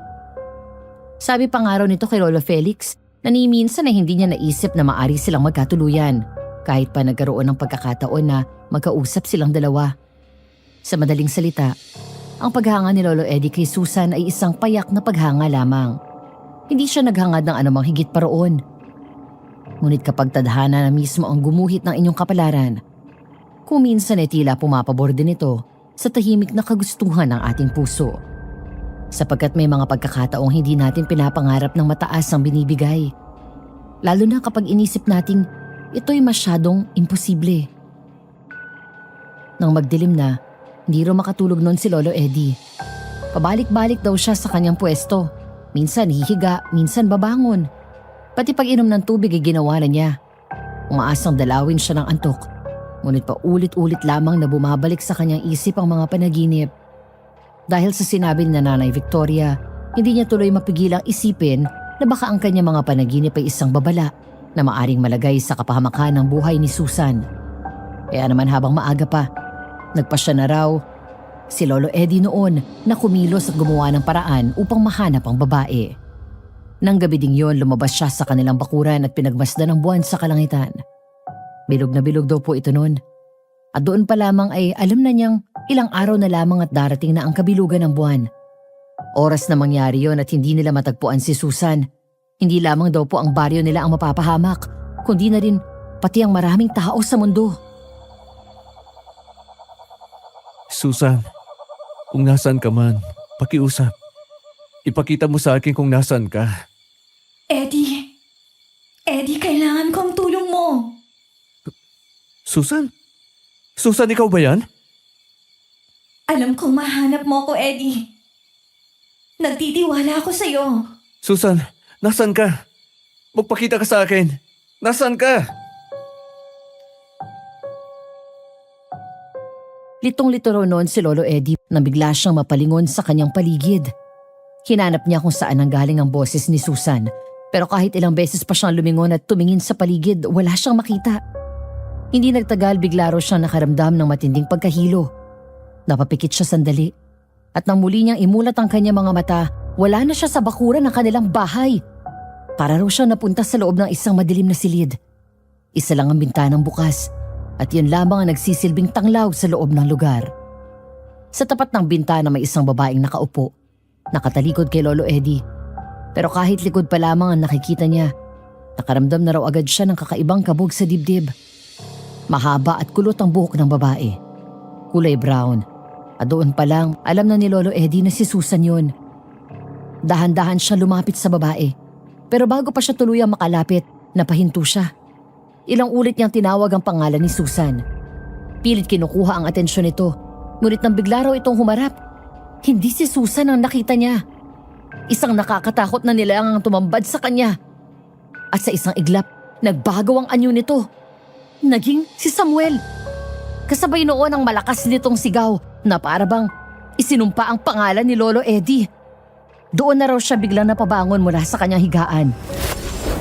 Sabi pa nga raw nito kay Lolo Felix na ni minsan na hindi niya naisip na maari silang magkatuluyan kahit pa nagkaroon ng pagkakataon na magkausap silang dalawa. Sa madaling salita, ang paghanga ni Lolo Eddie kay Susan ay isang payak na paghanga lamang. Hindi siya naghangad ng anumang higit pa roon. Ngunit kapag tadhana na mismo ang gumuhit ng inyong kapalaran, kung minsan ay tila pumapabor din ito sa tahimik na kagustuhan ng ating puso. Sapagkat may mga pagkakataong hindi natin pinapangarap ng mataas ang binibigay. Lalo na kapag inisip nating ito'y masyadong imposible. Nang magdilim na, hindi raw makatulog noon si Lolo Eddie. Pabalik-balik daw siya sa kanyang pwesto. Minsan hihiga, minsan babangon. Pati pag-inom ng tubig ay ginawa na niya. Umaasang dalawin siya ng antok. Ngunit paulit-ulit lamang na bumabalik sa kanyang isip ang mga panaginip. Dahil sa sinabi ni Nanay Victoria, hindi niya tuloy mapigilang isipin na baka ang kanyang mga panaginip ay isang babala na maaring malagay sa kapahamakan ng buhay ni Susan. Kaya naman habang maaga pa, nagpasya na raw si Lolo Eddie noon na kumilos at gumawa ng paraan upang mahanap ang babae. Nang gabi ding yon, lumabas siya sa kanilang bakuran at pinagmasdan ng buwan sa kalangitan. Bilog na bilog daw po ito noon. At doon pa lamang ay alam na niyang ilang araw na lamang at darating na ang kabilugan ng buwan. Oras na mangyari yon at hindi nila matagpuan si Susan. Hindi lamang daw po ang baryo nila ang mapapahamak, kundi na rin pati ang maraming tao sa mundo. Susan, kung nasan ka man, pakiusap. Ipakita mo sa akin kung nasan ka. Eddie, kailangan ko ang tulong mo. Susan? Susan, ikaw ba yan? Alam kong mahanap mo ko, Eddie. Nagtitiwala ako sa'yo. Susan, nasan ka? Magpakita ka sa akin. Nasan ka? Litong-lito raw noon si Lolo Eddie nang bigla siyang mapalingon sa kanyang paligid. Hinanap niya kung saan nanggaling ang boses ni Susan, pero kahit ilang beses pa siyang lumingon at tumingin sa paligid, wala siyang makita. Hindi nagtagal, bigla raw siyang nakaramdam ng matinding pagkahilo. Napapikit siya sandali at nang muli niyang imulat ang kanyang mga mata, wala na siya sa bakuran ng kanilang bahay. Para raw siyang napunta sa loob ng isang madilim na silid. Isa lang ang bintanang bukas at yun lamang ang nagsisilbing tanglaw sa loob ng lugar. Sa tapat ng bintana may isang babaeng nakaupo, nakatalikod kay Lolo Eddie. Pero kahit likod pa lamang ang nakikita niya, nakaramdam na raw agad siya ng kakaibang kabog sa dibdib. Mahaba at kulot ang buhok ng babae. Kulay brown. At doon pa lang, alam na ni Lolo Eddie na si Susan yun. Dahan-dahan siya lumapit sa babae. Pero bago pa siya tuluyang makalapit, napahinto siya. Ilang ulit niyang tinawag ang pangalan ni Susan. Pilit kinukuha ang atensyon nito. Ngunit nang bigla raw itong humarap, hindi si Susan ang nakita niya. Isang nakakatakot na nilalang ang tumambad sa kanya. At sa isang iglap, nagbago ang anyo nito. Naging si Samuel. Kasabay noon ang malakas nitong sigaw na para bang isinumpa ang pangalan ni Lolo Eddie. Doon na raw siya biglang napabangon mula sa kanyang higaan.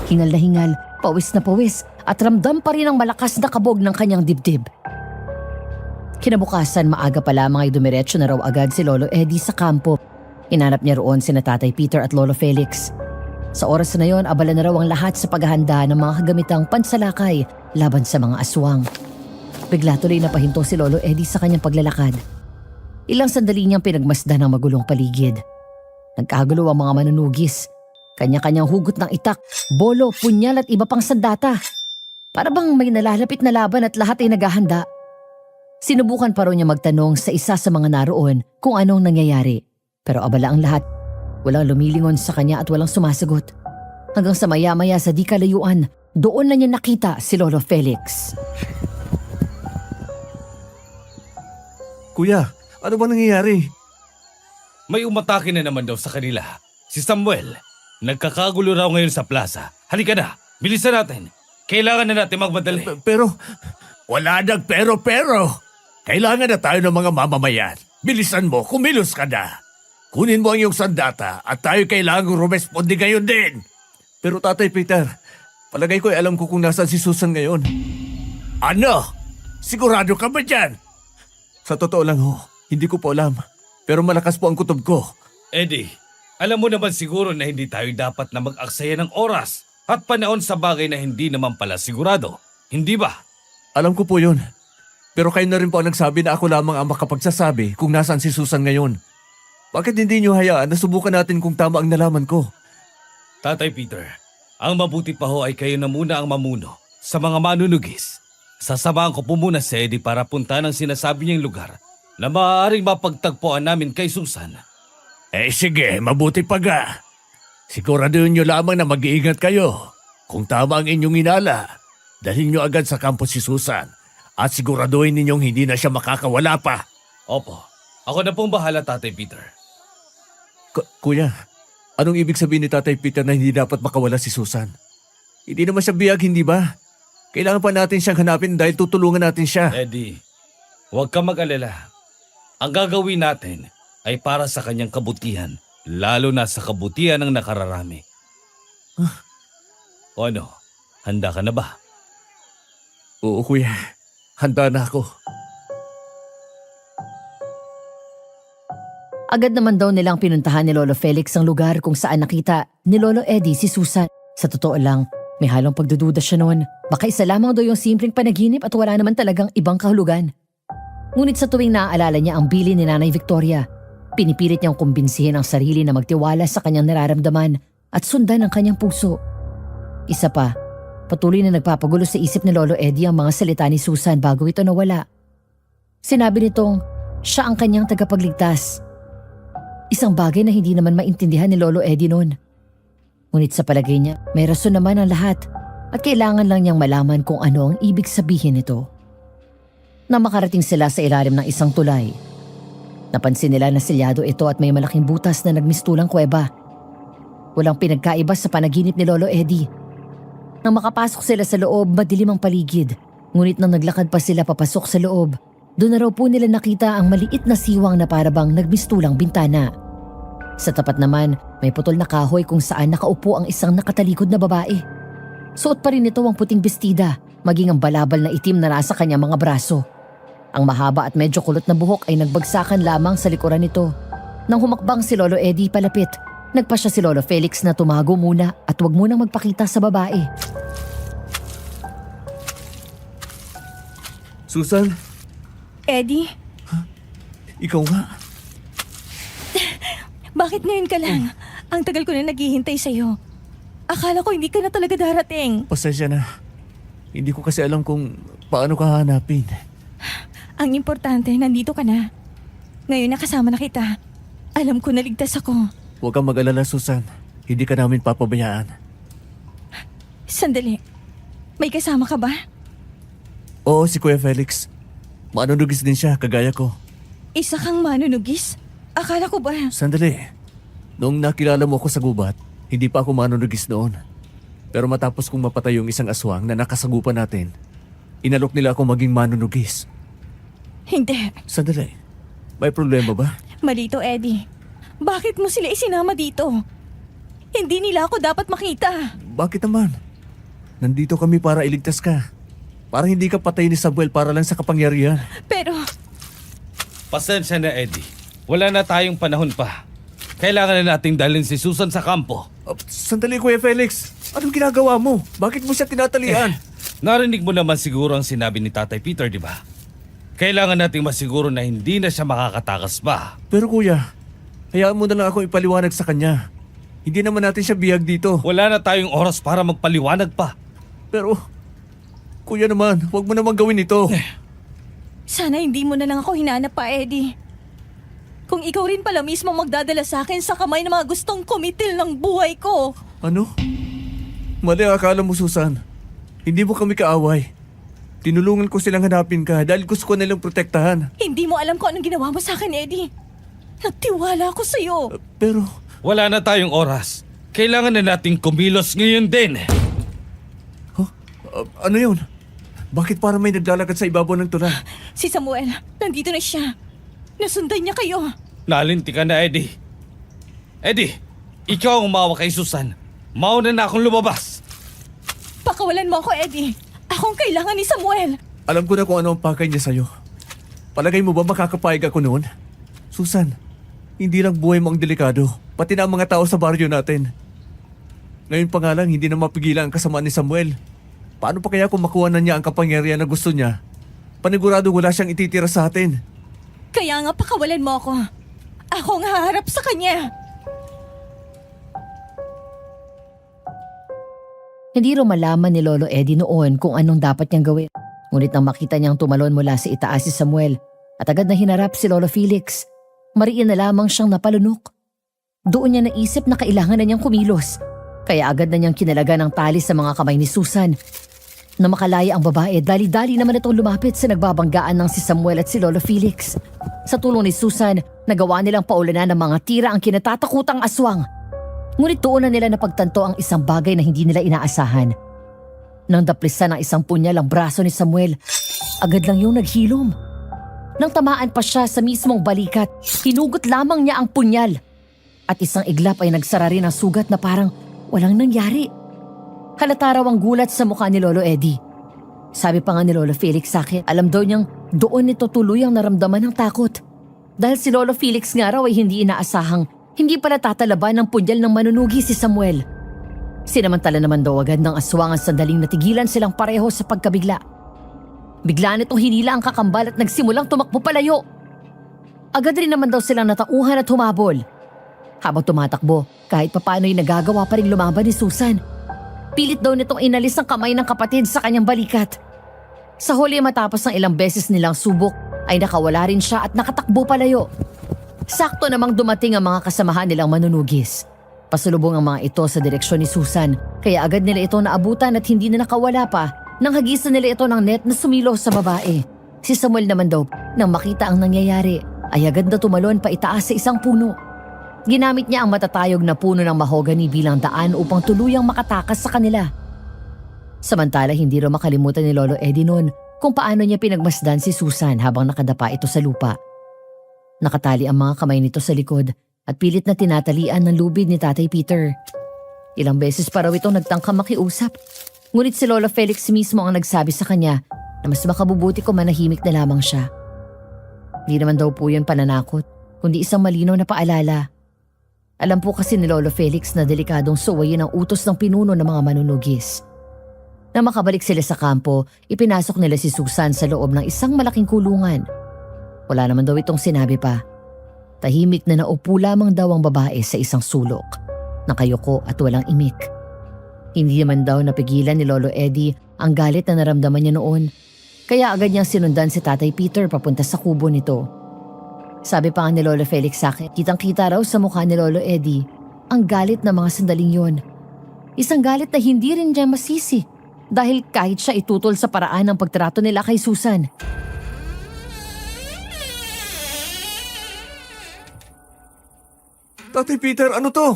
Hingal na hingal, pawis na pawis at ramdam pa rin ang malakas na kabog ng kanyang dibdib. Kinabukasan, maaga pa lamang ay dumiretso na raw agad si Lolo Eddie sa kampo. Hinanap niya roon sina Tatay Peter at Lolo Felix. Sa oras na yon, abala na raw ang lahat sa paghahanda ng mga kagamitang pansalakay laban sa mga aswang. Bigla tuloy napahinto si Lolo Eddie sa kanyang paglalakad. Ilang sandali niyang pinagmasdan ang magulong paligid. Nagkagulo ang mga manunugis. Kanya-kanyang hugot ng itak, bolo, punyal at iba pang sandata. Para bang may nalalapit na laban at lahat ay naghahanda. Sinubukan pa raw niya magtanong sa isa sa mga naroon kung anong nangyayari. Pero abala ang lahat. Walang lumilingon sa kanya at walang sumasagot. Hanggang sa maya-maya sa di kalayuan, doon na niya nakita si Lolo Felix. Kuya, ano ba nangyayari? May umatake na naman daw sa kanila. Si Samuel. Nagkakagulo raw ngayon sa plaza. Halika na, bilisan natin. Kailangan na natin magmadali. Pero, wala nang pero. Kailangan na tayo ng mga mamamayan. Bilisan mo, kumilos ka na. Kunin mo ang iyong sandata at tayo kailangan rumesponde ngayon din. Pero Tatay Peter, palagay ko ay alam ko kung nasaan si Susan ngayon. Ano? Sigurado ka ba dyan? Sa totoo lang ho, hindi ko po alam. Pero malakas po ang kutob ko. Eddie, alam mo naman siguro na hindi tayo dapat na mag-aksaya ng oras at panahon sa bagay na hindi naman pala sigurado. Hindi ba? Alam ko po yun. Pero kayo na rin po ang nagsabi na ako lamang ang makapagsasabi kung nasaan si Susan ngayon. Bakit hindi niyo hayaan na subukan natin kung tama ang nalaman ko? Tatay Peter, ang mabuti pa ho ay kayo na muna ang mamuno sa mga manunugis. Sasamahan ko po muna si Eddie para punta ng sinasabi niyang lugar na maaaring mapagtagpuan namin kay Susan. Eh sige, mabuti pa ga. Siguraduhin niyo lamang na mag-iingat kayo. Kung tama ang inyong inala, dalhin niyo agad sa kampo si Susan at siguraduhin ninyong hindi na siya makakawala pa. Opo, ako na pong bahala, Tatay Peter. Kuya, anong ibig sabihin ni Tatay Peter na hindi dapat makawala si Susan? Hindi naman siya biyag, hindi ba? Kailangan pa natin siyang hanapin dahil tutulungan natin siya. Eddie, huwag ka mag-alala. Ang gagawin natin ay para sa kanyang kabutihan, lalo na sa kabutihan ng nakararami. O ano, handa ka na ba? Oo kuya, handa na ako. Agad naman daw nilang pinuntahan ni Lolo Felix ang lugar kung saan nakita ni Lolo Eddie si Susan. Sa totoo lang, may halong pagdududa siya noon. Baka isa lamang daw yung simpleng panaginip at wala naman talagang ibang kahulugan. Ngunit sa tuwing naaalala niya ang bilin ni Nanay Victoria, pinipilit niyang kumbinsihin ang sarili na magtiwala sa kanyang nararamdaman at sundan ang kanyang puso. Isa pa, patuloy na nagpapagulo sa isip ni Lolo Eddie ang mga salita ni Susan bago ito nawala. Sinabi nitong siya ang kanyang tagapagligtas. Isang bagay na hindi naman maintindihan ni Lolo Eddie noon. Ngunit sa palagay niya, may rason naman ang lahat at kailangan lang niyang malaman kung ano ang ibig sabihin nito. Nang makarating sila sa ilalim ng isang tulay, napansin nila na selyado ito at may malaking butas na nagmistulang kuweba. Walang pinagkaiba sa panaginip ni Lolo Eddie. Nang makapasok sila sa loob, madilim ang paligid. Ngunit nang naglakad pa sila papasok sa loob, doon na raw po nila nakita ang maliit na siwang na parabang nagmistulang bintana. Sa tapat naman, may putol na kahoy kung saan nakaupo ang isang nakatalikod na babae. Suot pa rin ito ang puting bestida, maging ang balabal na itim na nasa kanyang mga braso. Ang mahaba at medyo kulot na buhok ay nagbagsakan lamang sa likuran nito. Nang humakbang si Lolo Eddie palapit, nagpa siya si Lolo Felix na tumago muna at huwag munang magpakita sa babae. Susan, Eddie, ikaw nga. bakit ngayon ka lang? Ang tagal ko na naghihintay sa'yo. Akala ko hindi ka na talaga darating. Pasensya na. Hindi ko kasi alam kung paano ka hanapin. Ang importante, nandito ka na. Ngayon nakasama na kita. Alam ko naligtas ako. Huwag kang mag-alala, Susan. Hindi ka namin papabayaan. Sandali. May kasama ka ba? Oo, si Kuya Felix. Manunugis din siya, kagaya ko. Isa kang manunugis? Akala ko ba? Sandali. Noong nakilala mo ako sa gubat, hindi pa ako manunugis noon. Pero matapos kong mapatay yung isang aswang na nakasagupan natin, inalok nila ako maging manunugis. Hindi. Sandali. May problema ba? Malito, Eddie. Bakit mo sila isinama dito? Hindi nila ako dapat makita. Bakit naman? Nandito kami para iligtas ka. Para hindi ka patay ni Samuel para lang sa kapangyarihan. Pero, Pasensya na, Eddie. Wala na tayong panahon pa. Kailangan na nating dalhin si Susan sa kampo. Sandali, Kuya Felix. Anong ginagawa mo? Bakit mo siya tinatalian? Narinig mo naman siguro ang sinabi ni Tatay Peter, di ba? Kailangan nating masiguro na hindi na siya makakatakas pa. Pero kuya, hayaan mo na lang ako ipaliwanag sa kanya. Hindi naman natin siya biyag dito. Wala na tayong oras para magpaliwanag pa. Pero, kuya naman, huwag mo naman gawin ito. sana hindi mo na lang ako hinanap pa, Eddie. Kung ikaw rin pala mismo magdadala sa akin sa kamay ng mga gustong kumitil ng buhay ko. Ano? Mali ang akala mo, Susan. Hindi mo kami kaaway. Tinulungan ko silang hanapin ka dahil gusto ko nilang protektahan. Hindi mo alam kung anong ginawa mo sa akin, Eddie. Nagtiwala ako sa'yo. Pero, Wala na tayong oras. Kailangan na nating kumilos ngayon din. ano yun? Bakit parang may naglalakad sa ibabaw ng tulay? Si Samuel, nandito na siya. Nasundan niya kayo. Nalinti ka na, Eddie. Eddie, ikaw ang umawa kay Susan. Mauna na akong lumabas. Pakawalan mo ako, Eddie. Akong kailangan ni Samuel. Alam ko na kung ano ang pakay niya sa'yo. Palagay mo ba makakapayag ako noon? Susan, hindi lang buhay mo ang delikado, pati na ang mga tao sa baryo natin. Ngayon pa nga lang, hindi na mapigilan ang kasamaan ni Samuel. Paano pa kaya kung makuha na niya ang kapangyarihan na gusto niya? Panigurado wala siyang ititira sa atin. Kaya nga pakawalan mo ako. Ako ang haharap sa kanya. Hindi rin malaman ni Lolo Eddie noon kung anong dapat niyang gawin. Ngunit nang makita niyang tumalon mula sa itaas si Samuel at agad na hinarap si Lolo Felix, mariin na lamang siyang napalunok. Doon niya naisip na kailangan na niyang kumilos. Kaya agad na niyang kinalaga ng tali sa mga kamay ni Susan. Na makalaya ang babae, dali-dali naman itong lumapit sa nagbabanggaan ng si Samuel at si Lolo Felix. Sa tulong ni Susan, nagawa nilang paulanan ng mga tira ang kinatatakutang aswang. Ngunit doon na nila napagtanto ang isang bagay na hindi nila inaasahan. Nang daplisan ng isang punyal ang braso ni Samuel, agad lang yung naghilom. Nang tamaan pa siya sa mismong balikat, hinugot lamang niya ang punyal. At isang iglap ay nagsara rin ang sugat na parang walang nangyari. Halata raw ang gulat sa mukha ni Lolo Eddie. Sabi pa nga ni Lolo Felix sa akin, alam daw niyang doon nito tuluyang naramdaman ng takot. Dahil si Lolo Felix nga raw ay hindi inaasahang hindi pala tatalaban ng punyal ng manunugi si Samuel. Sinamantala naman daw agad ng aswang ang sandaling natigilan silang pareho sa pagkabigla. Bigla nitong hinila ang kakambal at nagsimulang tumakbo palayo. Agad rin naman daw silang natauhan at humabol. Habang tumatakbo, kahit papaano'y nagagawa pa rin lumaban ni Susan. Pilit daw nitong inalis ang kamay ng kapatid sa kanyang balikat. Sa huli matapos ng ilang beses nilang subok, ay nakawala rin siya at nakatakbo palayo. Sakto namang dumating ang mga kasamahan nilang manunugis. Pasulubong ang mga ito sa direksyon ni Susan, kaya agad nila ito naabutan at hindi na nakawala pa nang hagisan nila ito ng net na sumilo sa babae. Si Samuel naman daw, nang makita ang nangyayari, ay agad na tumalon pa itaas sa isang puno. Ginamit niya ang matatayog na puno ng mahogany bilang daan upang tuluyang makatakas sa kanila. Samantala hindi raw makalimutan ni Lolo Eddie noon kung paano niya pinagmasdan si Susan habang nakadapa ito sa lupa. Nakatali ang mga kamay nito sa likod at pilit na tinatalian ng lubid ni Tatay Peter. Ilang beses pa raw itong nagtangkang makiusap. Ngunit si Lolo Felix mismo ang nagsabi sa kanya na mas makabubuti kung manahimik na lamang siya. Di naman daw po yun pananakot, kundi isang malinaw na paalala. Alam po kasi ni Lolo Felix na delikadong suwayin ang utos ng pinuno ng mga manunugis. Nang makabalik sila sa kampo, ipinasok nila si Susan sa loob ng isang malaking kulungan. Wala naman daw itong sinabi pa. Tahimik na naupo lamang daw ang babae sa isang sulok, nakayuko at walang imik. Hindi naman daw napigilan ni Lolo Eddie ang galit na naramdaman niya noon, kaya agad niyang sinundan si Tatay Peter papunta sa kubo nito. Sabi pa nga ni Lolo Felix sa akin, kitang-kita raw sa mukha ni Lolo Eddie ang galit na mga sandaling yon. Isang galit na hindi rin niya masisi dahil kahit siya itutol sa paraan ng pagtrato nila kay Susan. Tatay Peter, ano to?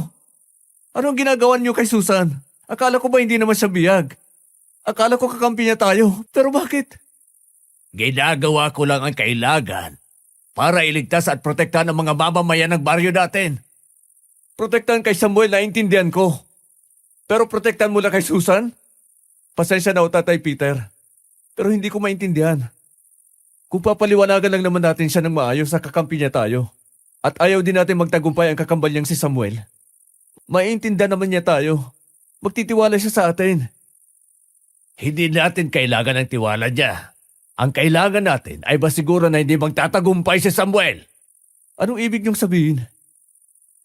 Ano ang ginagawa niyo kay Susan? Akala ko ba hindi naman siya biyag? Akala ko kakampi niya tayo, pero bakit? Ginagawa ko lang ang kailangan para iligtas at protektahan ang mga mamamayan ng baryo natin. Protektahan kay Samuel, naintindihan ko. Pero protektahan mo lang kay Susan? Pasensya na o, Tatay Peter. Pero hindi ko maintindihan. Kung papaliwanagan lang naman natin siya ng maayos sa kakampi niya tayo, at ayaw din natin magtagumpay ang kakambal niyang si Samuel, maiintindihan naman niya tayo. Magtitiwala siya sa atin. Hindi natin kailangan ng tiwala niya. Ang kailangan natin ay masiguro na hindi magtatagumpay si Samuel. Anong ibig niyong sabihin?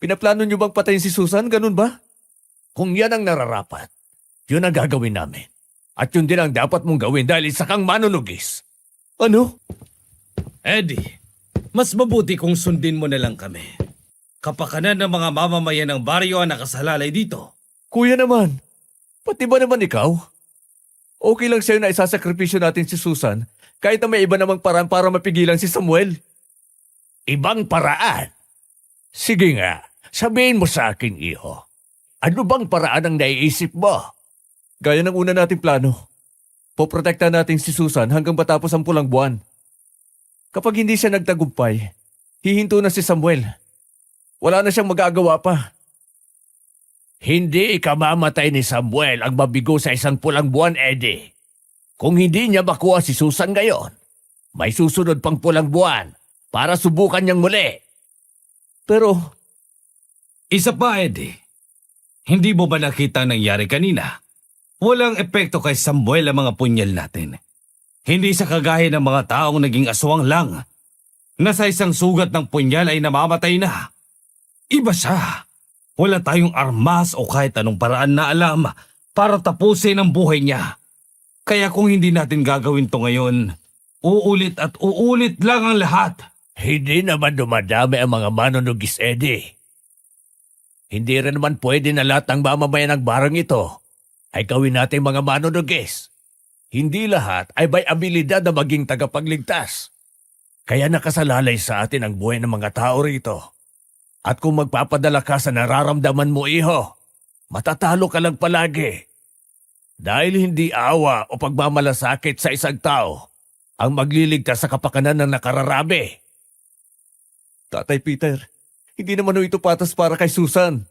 Pinaplano niyo bang patayin si Susan? Ganun ba? Kung yan ang nararapat, yun ang gagawin namin. At yun din ang dapat mong gawin dahil isa kang manunugis. Ano? Eddie, mas mabuti kung sundin mo na lang kami. Kapakanan ng mga mamamayan ng baryo ang nakasalalay dito. Kuya naman, pati ba naman ikaw? Okay lang sa'yo na isasakripisyo natin si Susan kahit na may iba namang paraan para mapigilan si Samuel. Ibang paraan? Sige nga, sabihin mo sa akin, iho. Ano bang paraan ang naiisip mo? Gaya ng una nating plano. Poprotekta natin si Susan hanggang matapos ang pulang buwan. Kapag hindi siya nagtagumpay, hihinto na si Samuel. Wala na siyang magagawa pa. Hindi ikamamatay ni Samuel ang mabigo sa isang pulang buwan, Eddie. Kung hindi niya makuha si Susan ngayon, may susunod pang pulang buwan para subukan niyang muli. Pero, Isa pa, Eddie. Hindi mo ba nakita ang nangyari kanina? Walang epekto kay Samuel ang mga punyal natin. Hindi sa kagaya ng mga taong naging aswang lang na sa isang sugat ng punyal ay namamatay na. Iba siya. Wala tayong armas o kahit anong paraan na alam para tapusin ang buhay niya. Kaya kung hindi natin gagawin to ngayon, uulit at uulit lang ang lahat. Hindi naman dumadami ang mga manunugis, Eddie. Hindi rin naman pwede na lahat ng mamamayan ng barang ito ay gawin natin mga manunugis. Hindi lahat ay may abilidad na maging tagapagligtas. Kaya nakasalalay sa atin ang buhay ng mga tao rito. At kung magpapadala ka sa nararamdaman mo, iho, matatalo ka lang palagi. Dahil hindi awa o pagmamalasakit sa isang tao ang magliligtas sa kapakanan ng nakararami. Tatay Peter, hindi naman ito patas para kay Susan.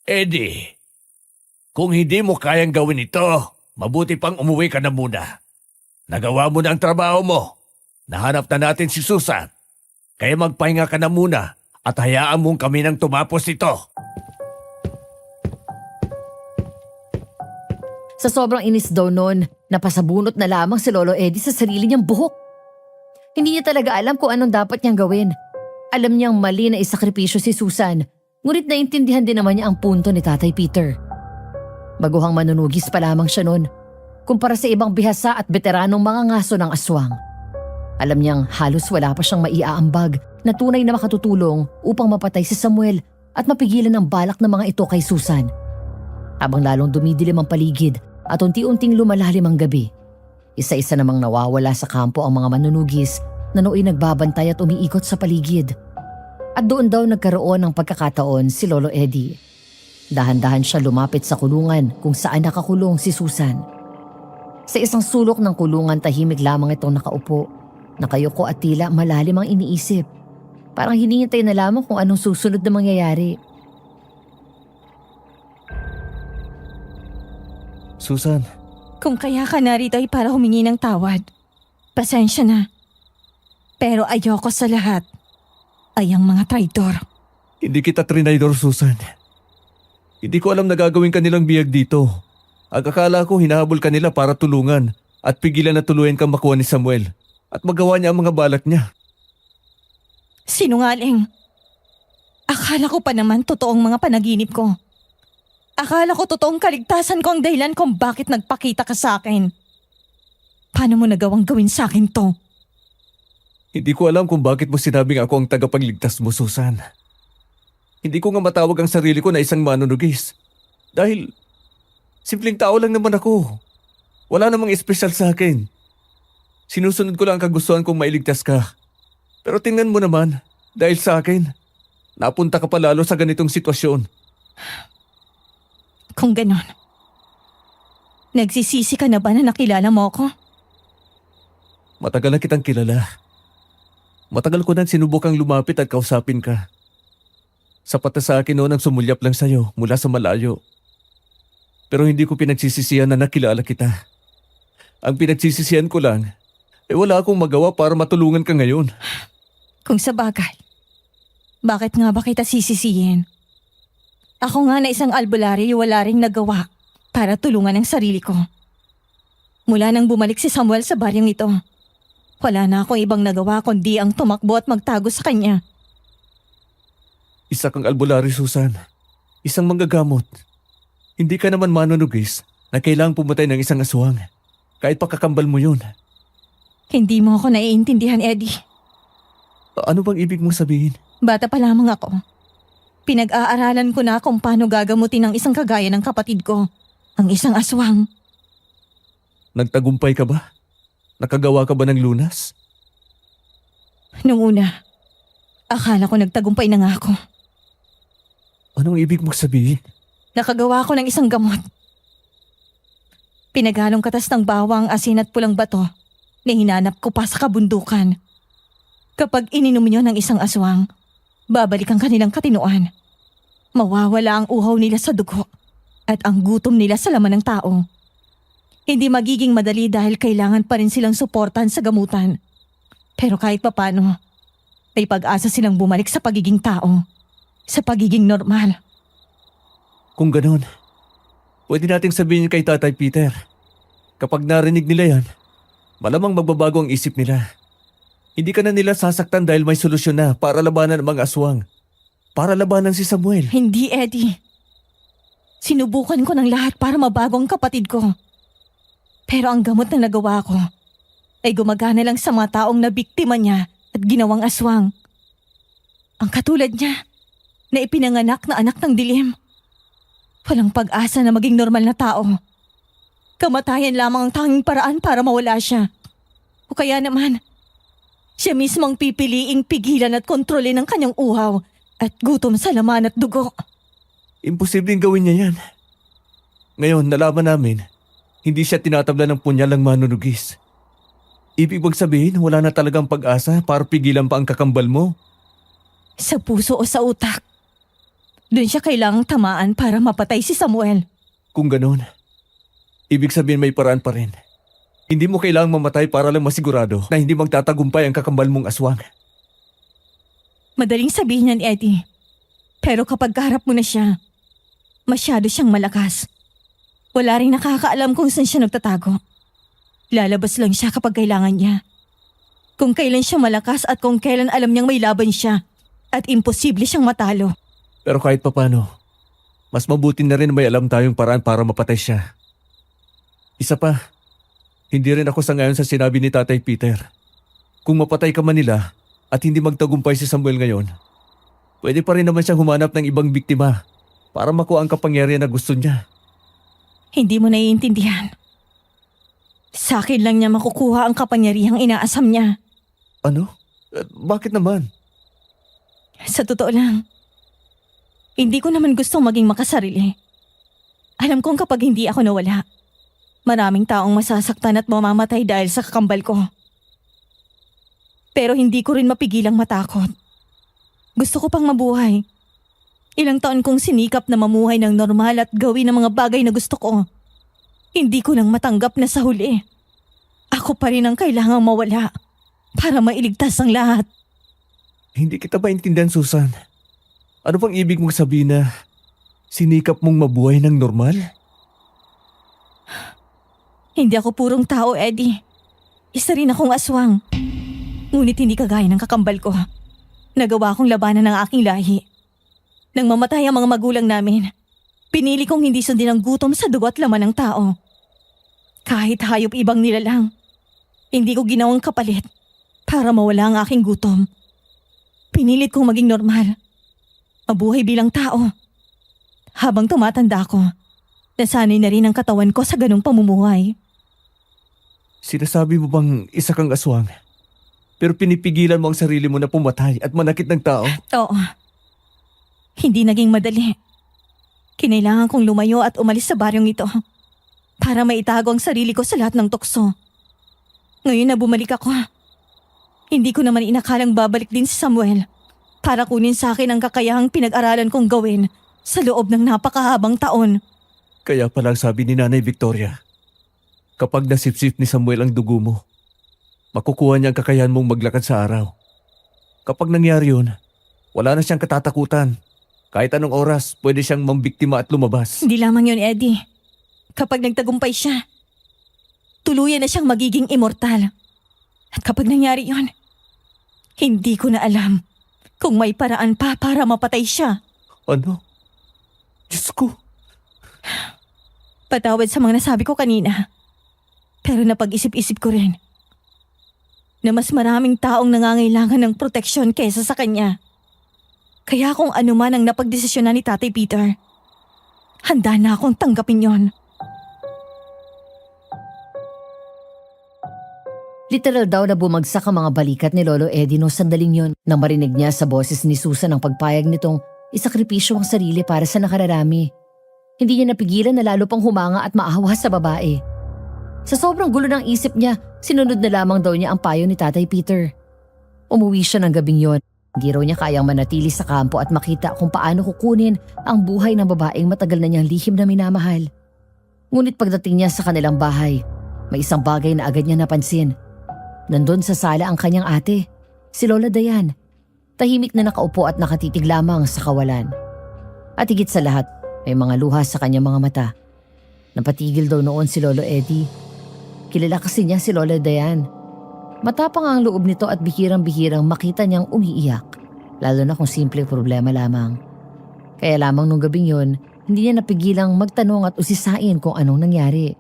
Eddie, kung hindi mo kayang gawin ito, mabuti pang umuwi ka na muna. Nagawa mo na ang trabaho mo. Nahanap na natin si Susan. Kaya magpahinga ka na muna at hayaan mong kami nang tumapos ito. Sa sobrang inis daw noon, napasabunot na lamang si Lolo Eddie sa sarili niyang buhok. Hindi niya talaga alam kung anong dapat niyang gawin. Alam niyang mali na isakripisyo si Susan, ngunit naintindihan din naman niya ang punto ni Tatay Peter. Baguhang manunugis pa lamang siya noon, kumpara sa ibang bihasa at veteranong mga ngaso ng aswang. Alam niyang halos wala pa siyang maiaambag na tunay na makatutulong upang mapatay si Samuel at mapigilan ang balak ng mga ito kay Susan. Habang lalong dumidilim ang paligid at unti-unting lumalalim ang gabi, isa-isa namang nawawala sa kampo ang mga manunugis na nooy nagbabantay at umiikot sa paligid. At doon daw nagkaroon ng pagkakataon si Lolo Eddie. Dahan-dahan siya lumapit sa kulungan kung saan nakakulong si Susan. Sa isang sulok ng kulungan, tahimik lamang itong nakaupo. Nakayuko at tila malalim ang iniisip. Parang hinihintay na lamang kung anong susunod na mangyayari. Susan, Kung kaya ka narito ay para humingi ng tawad. Pasensya na. Pero ayoko sa lahat ay ang mga traidor. hindi kita trinaydor, Susan. Hindi ko alam na gagawin kanilang biyag dito. Ang akala ko hinahabol kanila para tulungan at pigilan na tuluyan kang makuha ni Samuel at magawa niya ang mga balak niya. Sinungaling. Akala ko pa naman totoong mga panaginip ko. Akala ko totoong kaligtasan ko ang dahilan kung bakit nagpakita ka sa akin. Paano mo nagawang gawin sa akin to? Hindi ko alam kung bakit mo sinabing ako ang tagapagligtas mo, Susan. Hindi ko nga matawag ang sarili ko na isang manunugis. Dahil simpleng tao lang naman ako. Wala namang espesyal sa akin. Sinusunod ko lang ang kagustuhan kong mailigtas ka. Pero tingnan mo naman, dahil sa akin, napunta ka pa lalo sa ganitong sitwasyon. Kung ganon, nagsisisi ka na ba na nakilala mo ako? Matagal na kitang kilala. Matagal ko nang sinubukang lumapit at kausapin ka. Sapat na sa akin noon ang sumulyap lang sa'yo mula sa malayo. Pero hindi ko pinagsisisihan na nakilala kita. Ang pinagsisisihan ko lang, wala akong magawa para matulungan ka ngayon. Kung sa bagay, bakit nga ba kita sisisihin? Ako nga na isang albularyo wala ring nagawa para tulungan ang sarili ko. Mula nang bumalik si Samuel sa baryang ito, wala na akong ibang nagawa kundi ang tumakbo at magtago sa kanya. Isa kang albularyo, Susan. Isang manggagamot. Hindi ka naman manunugis na kailangang pumatay ng isang aswang. Kahit pakakambal mo yun. Hindi mo ako naiintindihan, Eddie. Ano bang ibig mong sabihin? Bata pa lamang ako. Pinag-aaralan ko na kung paano gagamutin ang isang kagaya ng kapatid ko, ang isang aswang. Nagtagumpay ka ba? Nakagawa ka ba ng lunas? Nung una, akala ko nagtagumpay na nga ako. Anong ibig mong sabihin? Nakagawa ko ng isang gamot. Pinaghalong katas ng bawang, asin at pulang bato na hinanap ko pa sa kabundukan. Kapag ininom niyo ng isang aswang, babalik ang kanilang katinuan. Mawawala ang uhaw nila sa dugo at ang gutom nila sa laman ng tao. Hindi magiging madali dahil kailangan pa rin silang suportahan sa gamutan. Pero kahit papano, may pag-asa silang bumalik sa pagiging tao, sa pagiging normal. Kung ganon, Pwede nating sabihin kay Tatay Peter. Kapag narinig nila yan, malamang magbabago ang isip nila. Hindi ka na nila sasaktan dahil may solusyon na para labanan ang mga aswang. Para labanan si Samuel. Hindi, Eddie. Sinubukan ko ng lahat para mabago ang kapatid ko. Pero ang gamot na nagawa ko ay gumagana lang sa mga taong nabiktima niya at ginawang aswang. Ang katulad niya, na ipinanganak na anak ng dilim. Walang pag-asa na maging normal na tao. Kamatayan lamang ang tanging paraan para mawala siya. O kaya naman, siya mismo ang pipiliing pigilan at kontrolin ang kanyang uhaw at gutom sa laman at dugo. Imposibleng gawin niya yan. Ngayon, nalaman namin, hindi siya tinatabla ng punyalang manunugis. Ibig bang sabihin, wala na talagang pag-asa para pigilan pa ang kakambal mo? Sa puso o sa utak. Doon siya kailangang tamaan para mapatay si Samuel. Kung ganun, ibig sabihin may paraan pa rin. Hindi mo kailangang mamatay para lang masigurado na hindi magtatagumpay ang kakambal mong aswang. Madaling sabihin yan, Eddie. Pero kapag kaharap mo na siya, masyado siyang malakas. Wala rin nakakaalam kung saan siya nagtatago. Lalabas lang siya kapag kailangan niya. Kung kailan siya malakas at kung kailan alam niyang may laban siya at imposible siyang matalo. Pero kahit papano, mas mabuti na rin may alam tayong paraan para mapatay siya. Isa pa, hindi rin ako sangayon sa sinabi ni Tatay Peter. Kung mapatay ka man nila at hindi magtagumpay si Samuel ngayon, pwede pa rin naman siyang humanap ng ibang biktima para makuha ang kapangyarihan na gusto niya. Hindi mo naiintindihan. Sa akin lang niya makukuha ang kapangyarihang inaasam niya. Ano? Bakit naman? Sa totoo lang, hindi ko naman gustong maging makasarili. Alam kong kapag hindi ako nawala, maraming taong masasaktan at mamamatay dahil sa kakambal ko. Pero hindi ko rin mapigilang matakot. Gusto ko pang mabuhay. Ilang taon kong sinikap na mamuhay ng normal at gawin ang mga bagay na gusto ko. Hindi ko lang matanggap na sa huli. Ako pa rin ang kailangang mawala para mailigtas ang lahat. Hindi kita maintindihan, Susan. Ano bang ibig mong sabihin na sinikap mong mabuhay ng normal? Hindi ako purong tao, Eddie. Isa rin akong aswang. Ngunit hindi kagaya ng kakambal ko. Nagawa kong labanan ng aking lahi. Nang mamatay ang mga magulang namin, pinili kong hindi sundin ang gutom sa dugo at laman ng tao. Kahit hayop ibang nilalang, hindi ko ginawang kapalit para mawala ang aking gutom. Pinilit kong maging normal. Mabuhay bilang tao. Habang tumatanda ko, nasanay na rin ang katawan ko sa ganong pamumuhay. Sinasabi mo bang isa kang aswang? Pero pinipigilan mo ang sarili mo na pumatay at manakit ng tao? Oo. Hindi naging madali. Kinailangan kong lumayo at umalis sa baryong ito para maitago ang sarili ko sa lahat ng tukso. Ngayon na bumalik ako, hindi ko naman inakalang babalik din si Samuel para kunin sa akin ang kakayahang pinag-aralan kong gawin sa loob ng napakahabang taon. Kaya pala sabi ni Nanay Victoria, kapag nasipsip ni Samuel ang dugo mo, makukuha niya ang kakayahan mong maglakad sa araw. Kapag nangyari yun, wala na siyang katatakutan. Kahit anong oras, pwede siyang mambiktima at lumabas. Hindi lamang yun, Eddie. Kapag nagtagumpay siya, tuluyan na siyang magiging immortal. At kapag nangyari yun, hindi ko na alam kung may paraan pa para mapatay siya. Ano? Diyos ko. Patawad sa mga nasabi ko kanina. Pero napag-isip-isip ko rin na mas maraming taong nangangailangan ng proteksyon kaysa sa kanya. Kaya kung ano man ang napagdesisyonan ni Tatay Peter, handa na akong tanggapin yon. Literal daw na bumagsak ang mga balikat ni Lolo Eddie noong sandaling yon nang marinig niya sa boses ni Susan ang pagpayag nitong isakripisyo ang sarili para sa nakararami. Hindi niya napigilan na lalo pang humanga at maawa sa babae. Sa sobrang gulo ng isip niya, sinunod na lamang daw niya ang payo ni Tatay Peter. Umuwi siya ng gabing yon. Hindi raw niya kayang manatili sa kampo at makita kung paano kukunin ang buhay ng babaeng matagal na niyang lihim na minamahal. Ngunit pagdating niya sa kanilang bahay, may isang bagay na agad niya napansin. Nandun sa sala ang kanyang ate, si Lola Dayan. Tahimik na nakaupo at nakatitig lamang sa kawalan. At higit sa lahat, may mga luha sa kanyang mga mata. Napatigil daw noon si Lolo Eddie. Kilala kasi niya si Lola Dayan. Matapang ang loob nito at bihirang-bihirang makita niyang umiiyak, lalo na kung simple problema lamang. Kaya lamang nung gabing yun, hindi niya napigilang magtanong at usisain kung anong nangyari.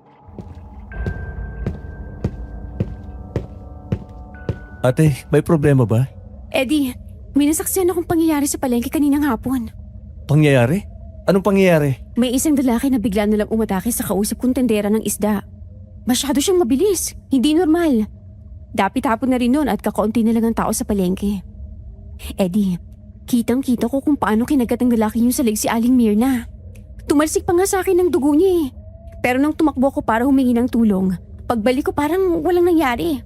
Ate, may problema ba? Eddie, may nasaksihan akong pangyayari sa palengke kaninang hapon. Pangyayari? Anong pangyayari? May isang lalaki na bigla nalang umatake sa kausap kong tendera ng isda. Masyado siyang mabilis, hindi normal. Dapit hapon na rin nun at kakaunti na lang ang tao sa palengke. Eddie, kitang-kita ko kung paano kinagat ng lalaki yung sa leg si Aling Mirna. Tumalsik pa nga sa akin ng dugo niya eh. Pero nang tumakbo ko para humingi ng tulong, pagbalik ko parang walang nangyari.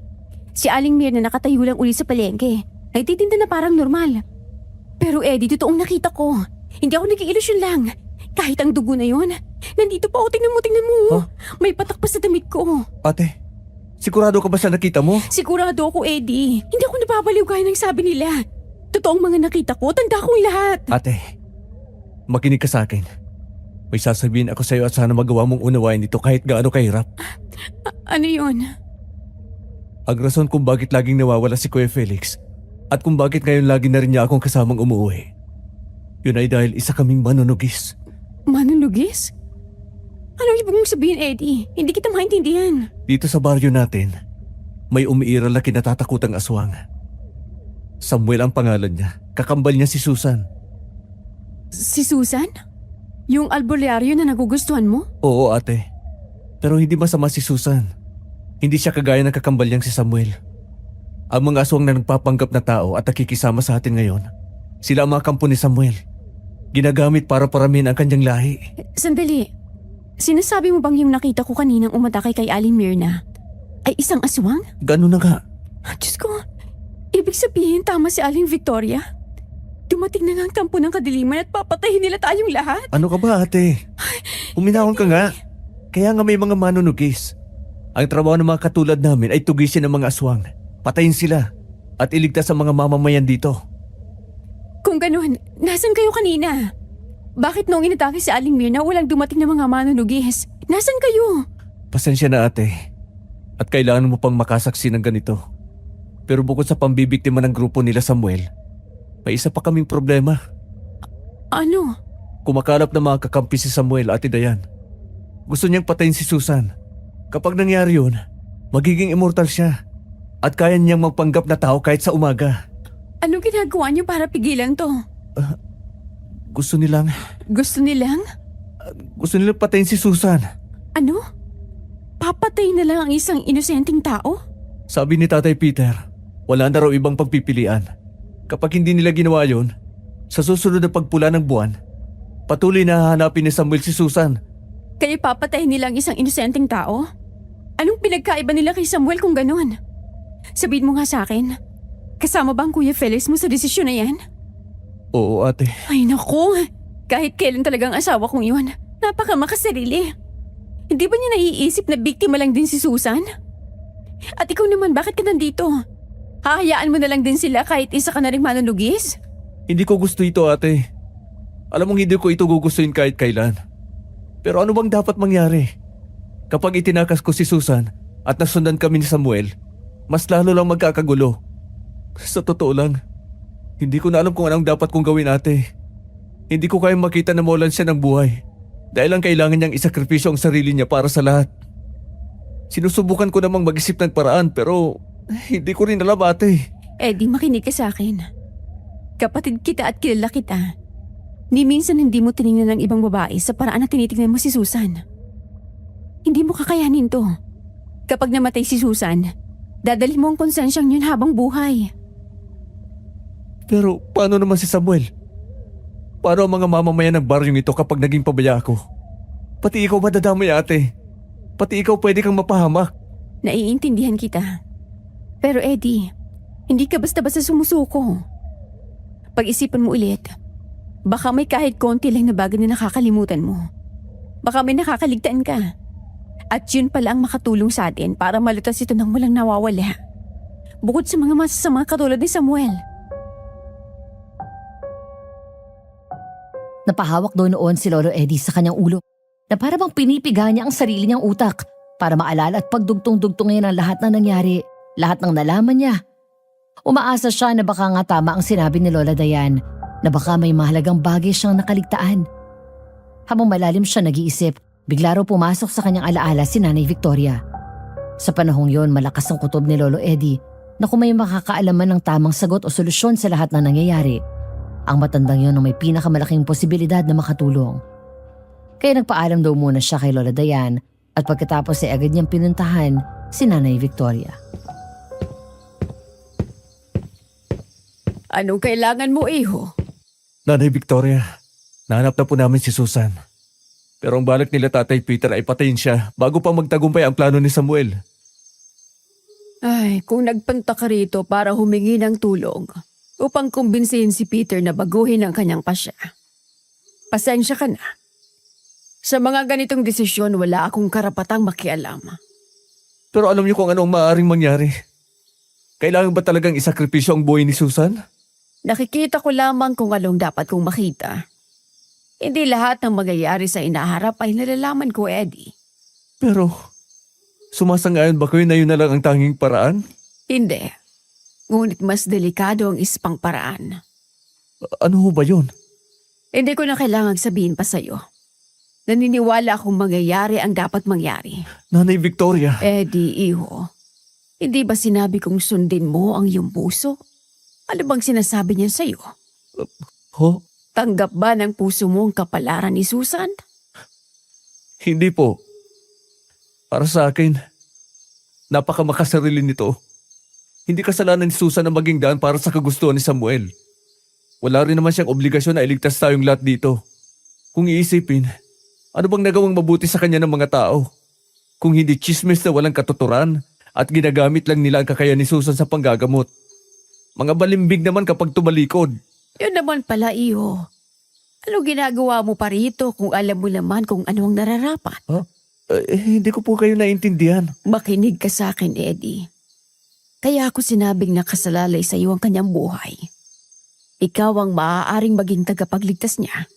Si Aling Mirna nakatayo lang uli sa palengke. Nagtitinda na parang normal. Pero Eddie, totoong nakita ko. Hindi ako nag-iilusyon lang. Kahit ang dugo na yun, nandito pa ako, tingnan mo. Huh? May patak pa sa damit ko. Ate, sigurado ka ba sa nakita mo? Sigurado ako, Eddie. Hindi ako nababaliw gaya ng sabi nila. Totoong mga nakita ko, tanda kong lahat. Ate, makinig ka sa akin. May sasabihin ako sa'yo at sana magawa mong unawain ito kahit gaano kahirap. Ano yun? Ang rason kung bakit laging nawawala si Kuya Felix at kung bakit ngayon lagi na rin niya akong kasamang umuwi. Yun ay dahil isa kaming manunugis. Manunugis? Ano ibig mong sabihin, Eddie? Hindi kita maintindihan. Dito sa baryo natin, may umiiral na kinatatakutang aswang. Samuel ang pangalan niya. Kakambal niya si Susan. Si Susan? Yung albularyo na nagugustuhan mo? Oo, ate. Pero hindi masama si Susan. Hindi siya kagaya ng kakambal niyang si Samuel. Ang mga aswang na nagpapanggap na tao at nakikisama sa atin ngayon, sila ang mga kampo ni Samuel. Ginagamit para paramin ang kanyang lahi. Sandali. Sinasabi mo bang yung nakita ko kaninang umatake kay Aling Mirna ay isang aswang? Ganun na nga. Diyos ko, ibig sabihin tama si Aling Victoria? Dumating na nga ang kampo ng kadiliman at papatayin nila tayong lahat? Ano ka ba, ate? Uminahon ka nga. Kaya nga may mga manunugis. Ang trabaho ng mga katulad namin ay tugisin ang mga aswang, patayin sila, at iligtas ang mga mamamayan dito. Kung ganun, nasan kayo kanina? Bakit noong inatake si Aling Mirna walang dumating na mga manunugis? Nasan kayo? Pasensya na, ate. At kailangan mo pang makasaksi ng ganito. Pero bukod sa pambibiktima ng grupo nila Samuel, may isa pa kaming problema. Ano? Kumakalap na mga kakampi si Samuel, Ate Dayan. Gusto niyang patayin si Susan. Kapag nangyari yun, magiging immortal siya. At kaya niyang magpanggap na tao kahit sa umaga. Anong ginagawa niyo para pigilan to? Gusto nilang patayin si Susan. Ano? Papatay na lang ang isang inosenteng tao? Sabi ni Tatay Peter, wala na raw ibang pagpipilian. Kapag hindi nila ginawa yun, sa susunod na pagpula ng buwan, patuloy na hahanapin ni Samuel si Susan. Kaya papatay nila ang isang inosenteng tao? Anong pinagkaiba nila kay Samuel kung ganun? Sabihin mo nga sa akin, kasama ba ang Kuya Felix mo sa desisyon na yan? Oo, ate. Ay naku, kahit kailan talagang asawa kong yun, napakamakasarili. Hindi ba niya naiisip na biktima lang din si Susan? At ikaw naman, bakit ka nandito? Hahayaan mo na lang din sila kahit isa ka na rin manunugis? Hindi ko gusto ito, ate. Alam mong hindi ko ito gugustuhin kahit kailan. Pero ano bang dapat mangyari? Kapag itinakas ko si Susan at nasundan kami ni Samuel, mas lalo lang magkakagulo. Sa totoo lang, hindi ko na alam kung anong dapat kong gawin, ate. Hindi ko kayang makita na mawalan siya ng buhay dahil ang kailangan niyang isakripisyo ang sarili niya para sa lahat. Sinusubukan ko namang mag-isip ng paraan pero hindi ko rin alam, ate. Eddie, makinig ka sa akin. Kapatid kita at kilala kita. Ni minsan hindi mo tinignan ng ibang babae sa paraan na tinitingnan mo si Susan. Hindi mo kakayanin to. Kapag namatay si Susan, dadalhin mo ang konsensyang yun habang buhay. Pero paano naman si Samuel? Paano ang mga mamamayan ng baryong ito kapag naging pabaya ako? Pati ikaw madadamay, ate. Pati ikaw pwede kang mapahamak. Naiintindihan kita. Pero Eddie, hindi ka basta-basta sumusuko. Pag-isipan mo ulit, baka may kahit konti lang na bagay na nakakalimutan mo. Baka may nakakaligtaan ka. At yun pala ang makatulong sa atin para malutas ito nang walang nawawala. Bukod sa mga masasama katulad ni Samuel. Napahawak doon noon si Lolo Eddie sa kanyang ulo. na para bang pinipiga niya ang sarili niyang utak para maalala at pagdugtong-dugtongin ang lahat na nangyari, lahat ng nalaman niya. Umaasa siya na baka nga tama ang sinabi ni Lola Dayan na baka may mahalagang bagay siyang nakaligtaan. Habang malalim siya nag-iisip, bigla raw pumasok sa kanyang alaala si Nanay Victoria. Sa panahong yon, malakas ang kutob ni Lolo Eddie na kung may makakaalaman ng tamang sagot o solusyon sa lahat ng nangyayari, ang matandang yon ang may pinakamalaking posibilidad na makatulong. Kaya nagpaalam daw muna siya kay Lola Dayan at pagkatapos ay agad niyang pinuntahan si Nanay Victoria. Anong kailangan mo, iho? Nanay Victoria, nahanap na po namin si Susan. Pero ang balak nila Tatay Peter ay patayin siya bago pa magtagumpay ang plano ni Samuel. Ay, kung nagpunta ka rito para humingi ng tulong upang kumbinsihin si Peter na baguhin ang kanyang pasya, pasensya ka na. Sa mga ganitong desisyon, wala akong karapatang makialam. Pero alam niyo kung ano ang maaaring mangyari. Kailangan ba talagang isakripisyo ang buhay ni Susan? Nakikita ko lamang kung anong dapat kong makita. Hindi lahat ng magyayari sa inaharap ay nalalaman ko, Eddie. Pero, sumasangayon ba kayo na yun na lang ang tanging paraan? Hindi. Ngunit mas delikado ang isang paraan. Ano ho ba yun? Hindi ko na kailangang sabihin pa sa'yo. Naniniwala akong mangyayari ang dapat mangyari. Nanay Victoria. Eddie, iho. Hindi ba sinabi kong sundin mo ang iyong puso? Ano bang sinasabi niya sa'yo? Ho? Tanggap ba ng puso mo ang kapalaran ni Susan? Hindi po. Para sa akin, napakamakasarili nito. Hindi kasalanan ni Susan na maging daan para sa kagustuhan ni Samuel. Wala rin naman siyang obligasyon na iligtas tayong lahat dito. Kung iisipin, ano bang nagawang mabuti sa kanya ng mga tao? Kung hindi chismis na walang katuturan at ginagamit lang nila ang kakayahan ni Susan sa panggagamot. Mga balimbing naman kapag tumalikod. Yun naman pala, iho. Ano ginagawa mo pa rito kung alam mo naman kung ano ang nararapat? Hindi ko po kayo naintindihan. Makinig ka sa akin, Eddie. Kaya ako sinabing nakasalalay sa iyo ang kanyang buhay. Ikaw ang maaaring maging tagapagligtas niya.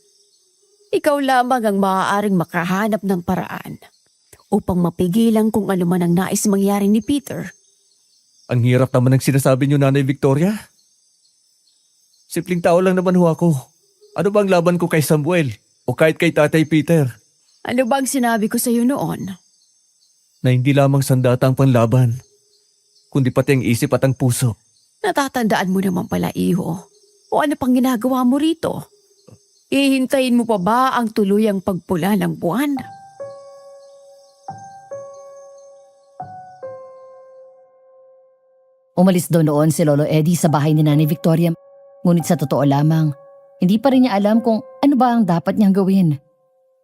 Ikaw lamang ang maaaring makahanap ng paraan upang mapigilan kung ano man ang nais mangyari ni Peter. Ang hirap naman ng sinasabi niyo, Nanay Victoria. Simpleng tao lang naman ho ako. Ano bang laban ko kay Samuel o kahit kay Tatay Peter? Ano bang sinabi ko sa iyo noon? Na hindi lamang sandata ang panlaban, kundi pati ang isip at ang puso. Natatandaan mo naman pala, iho. O ano pang ginagawa mo rito? Ihintayin mo pa ba ang tuluyang pagpula ng buwan? Umalis daw noon si Lolo Eddie sa bahay ni Nanay Victoria. Ngunit sa totoo lamang, hindi pa rin niya alam kung ano ba ang dapat niyang gawin.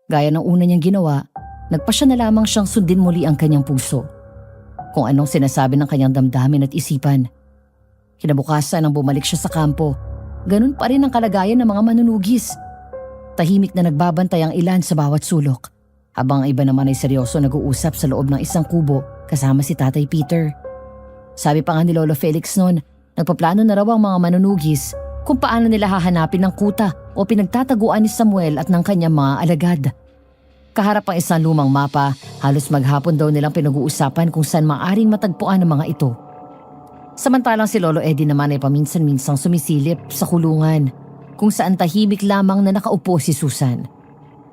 Gaya ng una niyang ginawa, nagpasya na lamang siyang sundin muli ang kanyang puso. Kung anong sinasabi ng kanyang damdamin at isipan. Kinabukasan nang bumalik siya sa kampo, ganun pa rin ang kalagayan ng mga manunugis. Tahimik na nagbabantay ang ilan sa bawat sulok, habang ang iba naman ay seryoso nag-uusap sa loob ng isang kubo kasama si Tatay Peter. Sabi pa nga ni Lolo Felix noon, nagpaplano na raw ang mga manunugis kung paano nila hahanapin ng kuta o pinagtataguan ni Samuel at ng kanyang mga alagad. Kaharap ang isang lumang mapa, halos maghapon daw nilang pinag-uusapan kung saan maaring matagpuan ang mga ito. Samantalang si Lolo Eddie naman ay paminsan-minsang sumisilip sa kulungan, kung saan tahimik lamang na nakaupo si Susan.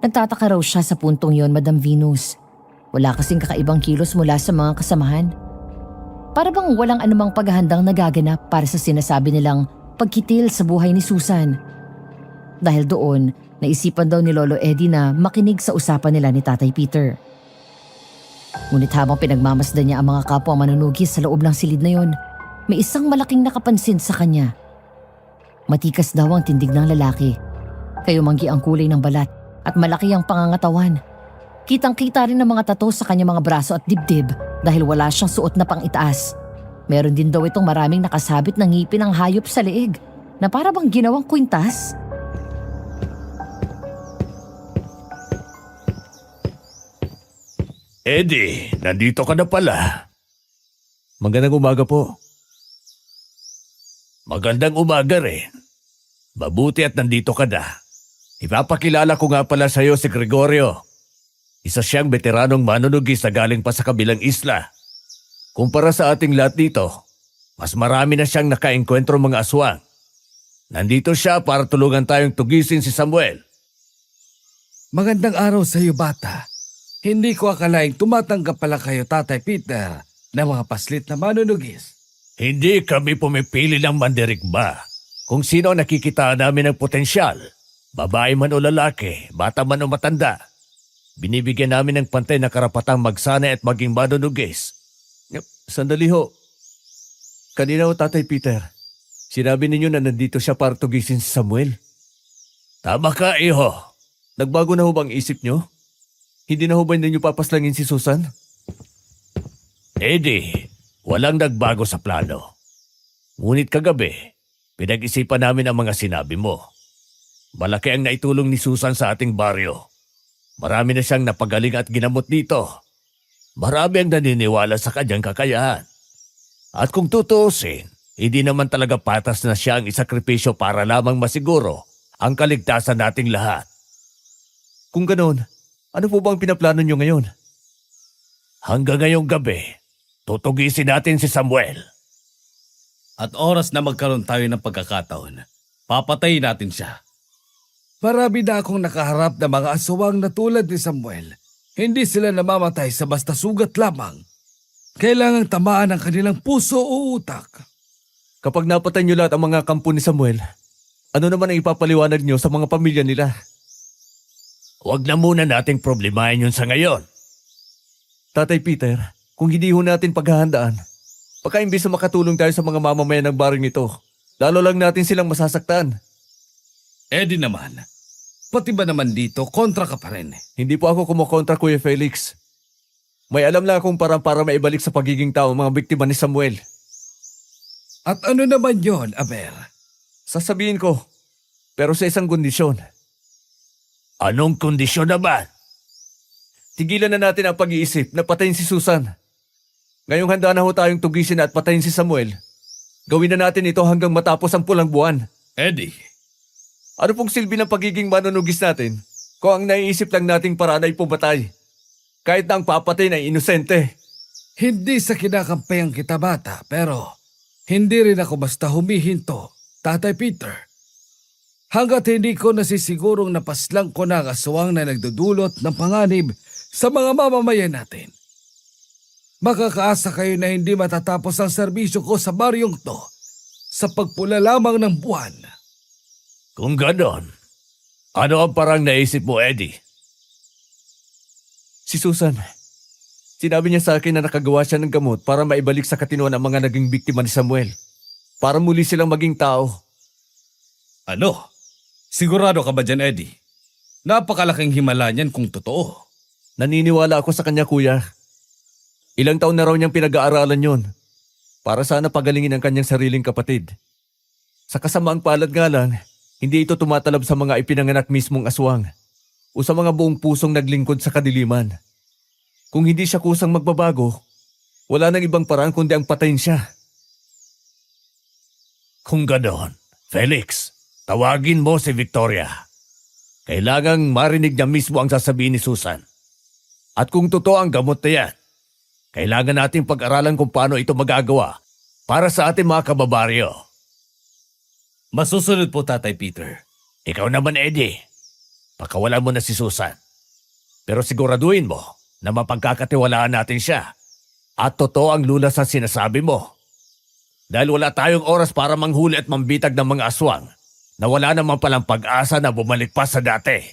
Nagtataka raw siya sa puntong yon, Madam Venus. Wala kasing kakaibang kilos mula sa mga kasamahan. Para bang walang anumang paghahandang nagaganap para sa sinasabi nilang pagkitil sa buhay ni Susan. Dahil doon, naisipan daw ni Lolo Eddie na makinig sa usapan nila ni Tatay Peter. Ngunit habang pinagmamasdan niya ang mga kapwa manunugis sa loob ng silid na yon, may isang malaking nakapansin sa kanya. Matikas daw ang tindig ng lalaki. Kayumanggi ang kulay ng balat at malaki ang pangangatawan. Kitang-kita rin ang mga tato sa kanyang mga braso at dibdib dahil wala siyang suot na pang-itaas. Meron din daw itong maraming nakasabit na ngipin ng hayop sa leeg na para bang ginawang kwintas. Eddie, nandito ka na pala. Magandang umaga po. Magandang umaga rin. Mabuti at nandito ka na. Ipapakilala ko nga pala sa'yo si Gregorio. Isa siyang veteranong manunugis na galing pa sa kabilang isla. Kumpara sa ating lahat dito, mas marami na siyang nakaengkwentro mga aswang. Nandito siya para tulungan tayong tugisin si Samuel. Magandang araw sa iyo, bata. Hindi ko akalaing tumatanggap pala kayo, Tatay Peter, ng mga paslit na manunugis. Hindi kami pumipili ng mandirigma. Kung sino ang nakikita namin ng potensyal, babae man o lalaki, bata man o matanda, binibigyan namin ng pantay na karapatang magsanay at maging manunugis. Sandali ho. Kanina ho, Tatay Peter, sinabi ninyo na nandito siya para tugisin si Samuel. Tama ka, iho. Nagbago na ho bang isip nyo? Hindi na ho ba ninyo papaslangin si Susan? Eddie, walang nagbago sa plano. Ngunit kagabi, pinag-isipan namin ang mga sinabi mo. Malaki ang naitulong ni Susan sa ating baryo. Marami na siyang napagaling at ginamot dito. Marami ang naniniwala sa kanyang kakayahan. At kung tutuusin, hindi naman talaga patas na siya ang isakripisyo para lamang masiguro ang kaligtasan nating lahat. Kung ganoon, ano po bang pinaplano nyo ngayon? Hanggang ngayong gabi, tutugisin natin si Samuel. At oras na magkaroon tayo ng pagkakataon, papatayin natin siya. Marami na akong nakaharap na mga aswang na tulad ni Samuel. Hindi sila namamatay sa basta sugat lamang. Kailangang tamaan ang kanilang puso o utak. Kapag napatay niyo lahat ang mga kampo ni Samuel, ano naman ang ipapaliwanag niyo sa mga pamilya nila? Huwag na muna nating problemahin yun sa ngayon. Tatay Peter, kung hindi ho natin paghahandaan, baka imbis na makatulong tayo sa mga mamamayan ng baring ito, lalo lang natin silang masasaktan. Eddie naman, pati ba naman dito, kontra ka pa rin? Hindi po ako kumokontra, Kuya Felix. May alam lang akong parang para maibalik sa pagiging tao ang mga biktima ni Samuel. At ano naman yon, Aber? Sasabihin ko, pero sa isang kondisyon. Anong kondisyon naman? Tigilan na natin ang pag-iisip na patayin si Susan. Ngayong handa na ho tayong tugisin at patayin si Samuel. Gawin na natin ito hanggang matapos ang pulang buwan. Eddie, ano pong silbi ng pagiging manunugis natin kung ang naiisip lang nating paraan ay pumatay? Kahit na ang papatay ay inosente. Hindi sa kinakampayang kita, bata, pero hindi rin ako basta humihinto, Tatay Peter. Hanggat hindi ko nasisigurong napaslang ko na ang aswang na nagdudulot ng panganib sa mga mamamayan natin. Makakaasa kayo na hindi matatapos ang serbisyo ko sa baryong to sa pagpula lamang ng buwan. Kung ganon, ano ang parang naisip mo, Eddie? Si Susan, sinabi niya sa akin na nakagawa siya ng gamot para maibalik sa katinoan ang mga naging biktima ni Samuel. Para muli silang maging tao. Ano? Sigurado ka ba dyan, Eddie? Napakalaking himala niyan kung totoo. Naniniwala ako sa kanya, kuya. Ilang taon na raw niyang pinag-aaralan yon para sana pagalingin ang kanyang sariling kapatid. Sa kasamaang palad nga lang, hindi ito tumatalab sa mga ipinanganak mismong aswang o sa mga buong pusong naglingkod sa kadiliman. Kung hindi siya kusang magbabago, wala nang ibang paraan kundi ang patayin siya. Kung ganon, Felix, tawagin mo si Victoria. Kailangang marinig niya mismo ang sasabihin ni Susan. At kung totoo ang gamot na yan, kailangan natin pag-aralan kung paano ito magagawa para sa ating mga kababaryo. Masusunod po, Tatay Peter. Ikaw naman, Eddie. Pakawalan mo na si Susan. Pero siguraduhin mo na mapagkakatiwalaan natin siya. At totoo ang lunas sa sinasabi mo. Dahil wala tayong oras para manghuli at mambitag ng mga aswang na wala naman palang pag-asa na bumalik pa sa dati.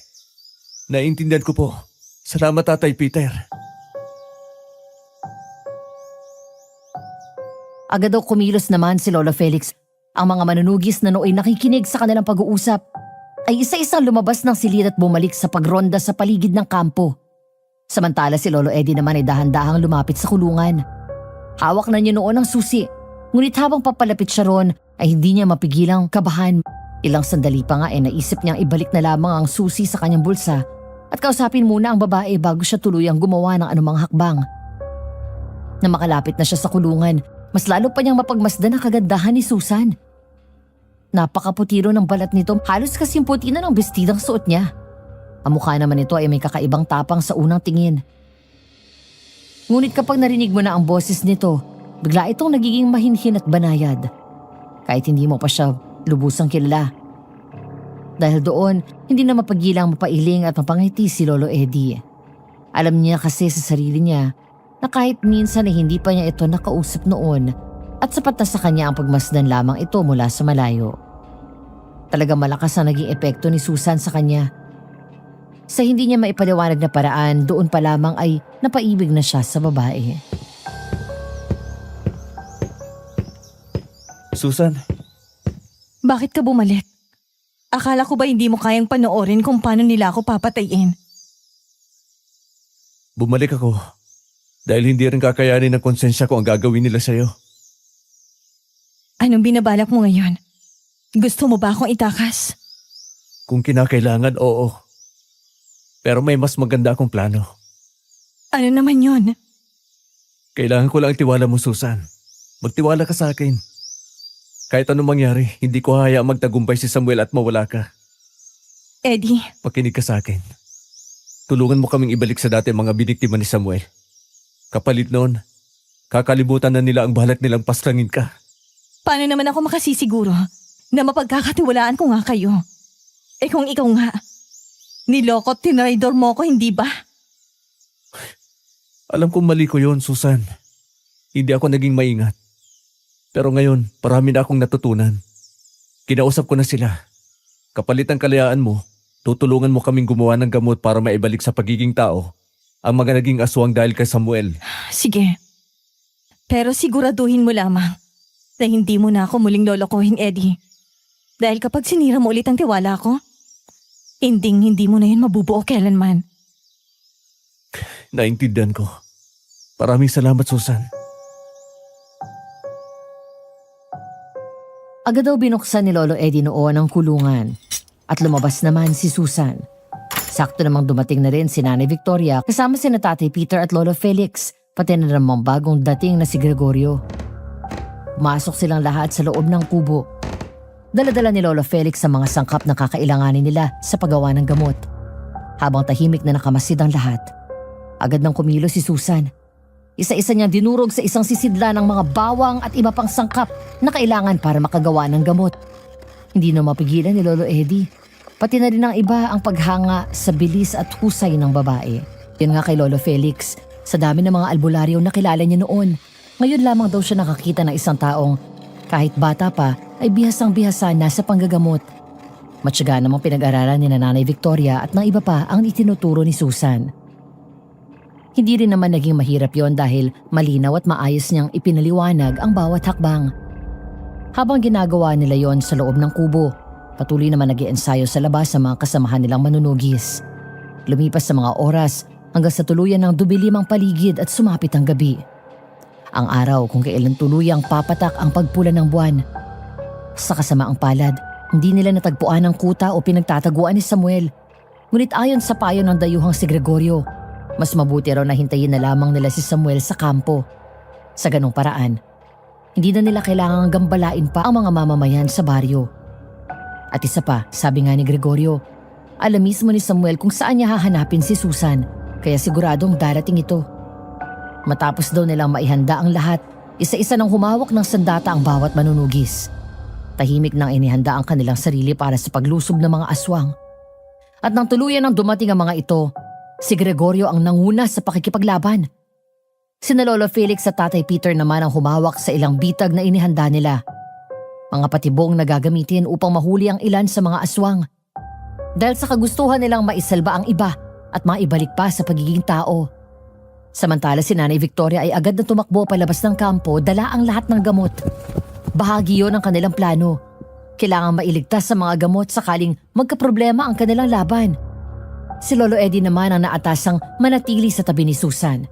Naiintindihan ko po. Salamat, Tatay Peter. Agad daw kumilos naman si Lolo Felix. Ang mga manunugis na nooy nakikinig sa kanilang pag-uusap ay isa-isang lumabas ng silid at bumalik sa pagronda sa paligid ng kampo. Samantala si Lolo Eddie naman ay dahan-dahang lumapit sa kulungan. Hawak na niya noon ang susi, ngunit habang papalapit siya ron ay hindi niya mapigilang kabahan. Ilang sandali pa nga ay naisip niyang ibalik na lamang ang susi sa kanyang bulsa at kausapin muna ang babae bago siya tuluyang gumawa ng anumang hakbang. Na makalapit na siya sa kulungan, mas lalo pa niyang mapagmasdan ang kagandahan ni Susan. Napakaputiro ng balat nito, halos kasing puti na ng bestidang suot niya. Ang mukha naman nito ay may kakaibang tapang sa unang tingin. Ngunit kapag narinig mo na ang boses nito, bigla itong nagiging mahinhin at banayad. Kahit hindi mo pa siya lubusang kilala. Dahil doon, hindi na mapagilang mapailing at mapangiti si Lolo Eddie. Alam niya kasi sa sarili niya na kahit minsan ay hindi pa niya ito nakausap noon at sapat na sa kanya ang pagmasdan lamang ito mula sa malayo. Talagang malakas ang naging epekto ni Susan sa kanya. Sa hindi niya maipaliwanag na paraan, doon pa lamang ay napaibig na siya sa babae. Susan, Bakit ka bumalik? Akala ko ba hindi mo kayang panoorin kung paano nila ako papatayin? bumalik ako. Dahil hindi rin kakayanin ng konsensya ko ang gagawin nila sa'yo. Anong binabalak mo ngayon? Gusto mo ba akong itakas? Kung kinakailangan, oo. Pero may mas maganda akong plano. Ano naman yon? Kailangan ko lang tiwala mo, Susan. Magtiwala ka sa akin. Kahit anong mangyari, hindi ko hahayaang magtagumpay si Samuel at mawala ka. Eddie, Makinig ka sa akin. Tulungan mo kaming ibalik sa dati mga biniktima ni Samuel. Kapalit noon, kakalimutan na nila ang balat nilang paslangin ka. paano naman ako makasisiguro na mapagkakatiwalaan ko nga kayo? Eh kung ikaw nga, niloko at tinraidor mo ko, hindi ba? Alam kong mali ko yon, Susan. Hindi ako naging maingat. Pero ngayon, marami na akong natutunan. Kinausap ko na sila. Kapalit ang kalayaan mo, tutulungan mo kaming gumawa ng gamot para maibalik sa pagiging tao ang mga naging aswang dahil kay Samuel. Sige. Pero siguraduhin mo lamang na hindi mo na ako muling lolokohin, Eddie. Dahil kapag sinira mo ulit ang tiwala ko, hindi mo na yun mabubuo kailanman. Naintindihan ko. Maraming salamat, Susan. Agad daw binuksan ni Lolo Eddie noon ang kulungan at lumabas naman si Susan. Sakto namang dumating na rin si Nanay Victoria kasama si Tatay Peter at Lolo Felix, pati na namang bagong dating na si Gregorio. Masok silang lahat sa loob ng kubo. Dala-dala ni Lolo Felix ang mga sangkap na kakailanganin nila sa paggawa ng gamot. Habang tahimik na nakamasid ang lahat, agad nang kumilos si Susan. Isa-isa niyang dinurog sa isang sisidla ng mga bawang at iba pang sangkap na kailangan para makagawa ng gamot. Hindi na mapigilan ni Lolo Eddie. Pati na rin ang iba ang paghanga sa bilis at husay ng babae. Yun nga kay Lolo Felix, sa dami ng mga albularyo na kilala niya noon, ngayon lamang daw siya nakakita ng isang taong kahit bata pa ay bihasang-bihasa na sa panggagamot. Matyaga namang pinag-aralan ni Nanay Victoria at ng iba pa ang itinuturo ni Susan. Hindi rin naman naging mahirap yon dahil malinaw at maayos niyang ipinaliwanag ang bawat hakbang. Habang ginagawa nila yon sa loob ng kubo, patuloy naman nag-iensayo sa labas sa mga kasamahan nilang manunugis. Lumipas sa mga oras hanggang sa tuluyan ng dubilim ang paligid at sumapit ang gabi. Ang araw kung kailan tuluyang papatak ang pagpula ng buwan. Sa kasamaang palad, hindi nila natagpuan ang kuta o pinagtataguan ni Samuel. Ngunit ayon sa payo ng dayuhang si Gregorio, mas mabuti raw na hintayin na lamang nila si Samuel sa kampo. Sa ganong paraan, hindi na nila kailangang gambalain pa ang mga mamamayan sa baryo. At isa pa, sabi nga ni Gregorio, alam mismo ni Samuel kung saan niya hahanapin si Susan, kaya siguradong darating ito. Matapos daw nilang maihanda ang lahat, isa-isa nang humawak ng sandata ang bawat manunugis. Tahimik nang inihanda ang kanilang sarili para sa paglusob ng mga aswang. At nang tuluyan nang dumating ang mga ito, si Gregorio ang nanguna sa pakikipaglaban. Sina Lolo Felix at Tatay Peter naman ang humawak sa ilang bitag na inihanda nila. Mga patibong na gagamitin upang mahuli ang ilan sa mga aswang. Dahil sa kagustuhan nilang maisalba ang iba at maibalik pa sa pagiging tao. Samantala si Nanay Victoria ay agad na tumakbo palabas ng kampo, dala ang lahat ng gamot. Bahagi yon ng kanilang plano. Kailangan mailigtas sa mga gamot sakaling magkaproblema ang kanilang laban. Si Lolo Eddie naman ang naatasang manatili sa tabi ni Susan.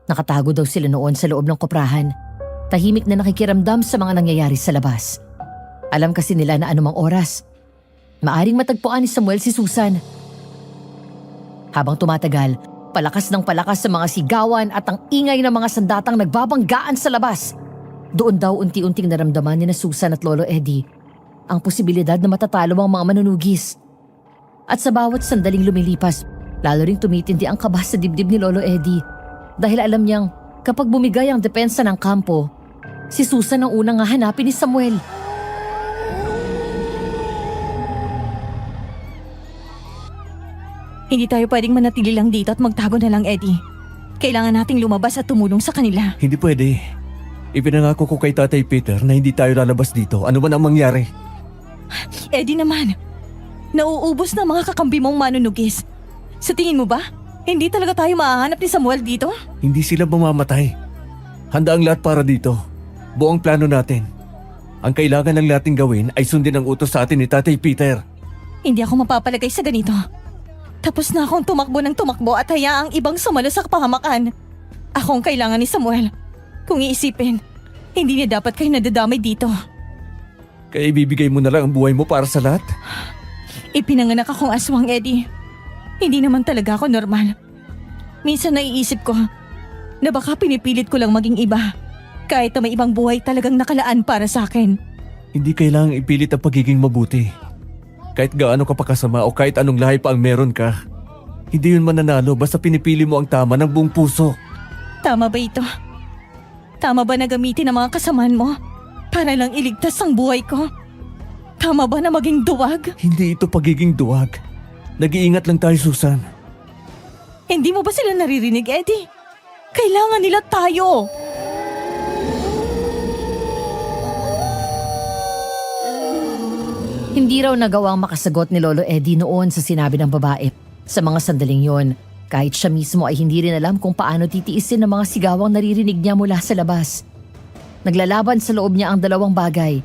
Nakatago daw sila noon sa loob ng koprahan. Tahimik na nakikiramdam sa mga nangyayari sa labas. Alam kasi nila na anumang oras, maaring matagpuan ni Samuel si Susan. Habang tumatagal, palakas ng palakas sa mga sigawan at ang ingay ng mga sandatang nagbabanggaan sa labas. Doon daw unti-unting naramdaman ni na Susan at Lolo Eddie ang posibilidad na matatalo ang mga manunugis. At sa bawat sandaling lumilipas, lalo ring tumitindi ang kaba sa dibdib ni Lolo Eddie. Dahil alam niyang kapag bumigay ang depensa ng kampo, si Susan ang unang hahanapin ni Samuel. Hindi tayo pwedeng manatili lang dito at magtago na lang, Eddie. Kailangan nating lumabas at tumulong sa kanila. Hindi pwede. Ipinangako ko kay Tatay Peter na hindi tayo lalabas dito. Ano man ang mangyari. Eddie naman, nauubos na mga kakampi mong manunugis. Sa tingin mo ba, hindi talaga tayo mahahanap ni Samuel dito? Hindi sila mamamatay. Handa ang lahat para dito. Buong plano natin. Ang kailangan lang natin gawin ay sundin ang utos sa atin ni Tatay Peter. Hindi ako mapapalagay sa ganito. Tapos na akong tumakbo ng tumakbo at hayaang ibang sumalo sa kapahamakan. Akong kailangan ni Samuel. Kung iisipin, hindi niya dapat kayo nadadamay dito. Kaya ibibigay mo na lang ang buhay mo para sa lahat? Ipinanganak akong aswang, Eddie. Hindi naman talaga ako normal. Minsan naiisip ko na baka pinipilit ko lang maging iba. Kahit na may ibang buhay talagang nakalaan para sa akin. Hindi kailangang ipilit ang pagiging mabuti. Kahit gaano ka pa kasama o kahit anong lahi pa ang meron ka, hindi yun mananalo basta pinipili mo ang tama ng buong puso. Tama ba ito? Tama ba na gamitin ang mga kasamaan mo para lang iligtas ang buhay ko? Tama ba na maging duwag? Hindi ito pagiging duwag. Nag-iingat lang tayo, Susan. Hindi mo ba sila naririnig, Eddie? Kailangan nila tayo! Hindi raw nagawang makasagot ni Lolo Eddie noon sa sinabi ng babae. Sa mga sandaling yon, kahit siya mismo ay hindi rin alam kung paano titiisin ang mga sigawang naririnig niya mula sa labas. Naglalaban sa loob niya ang dalawang bagay.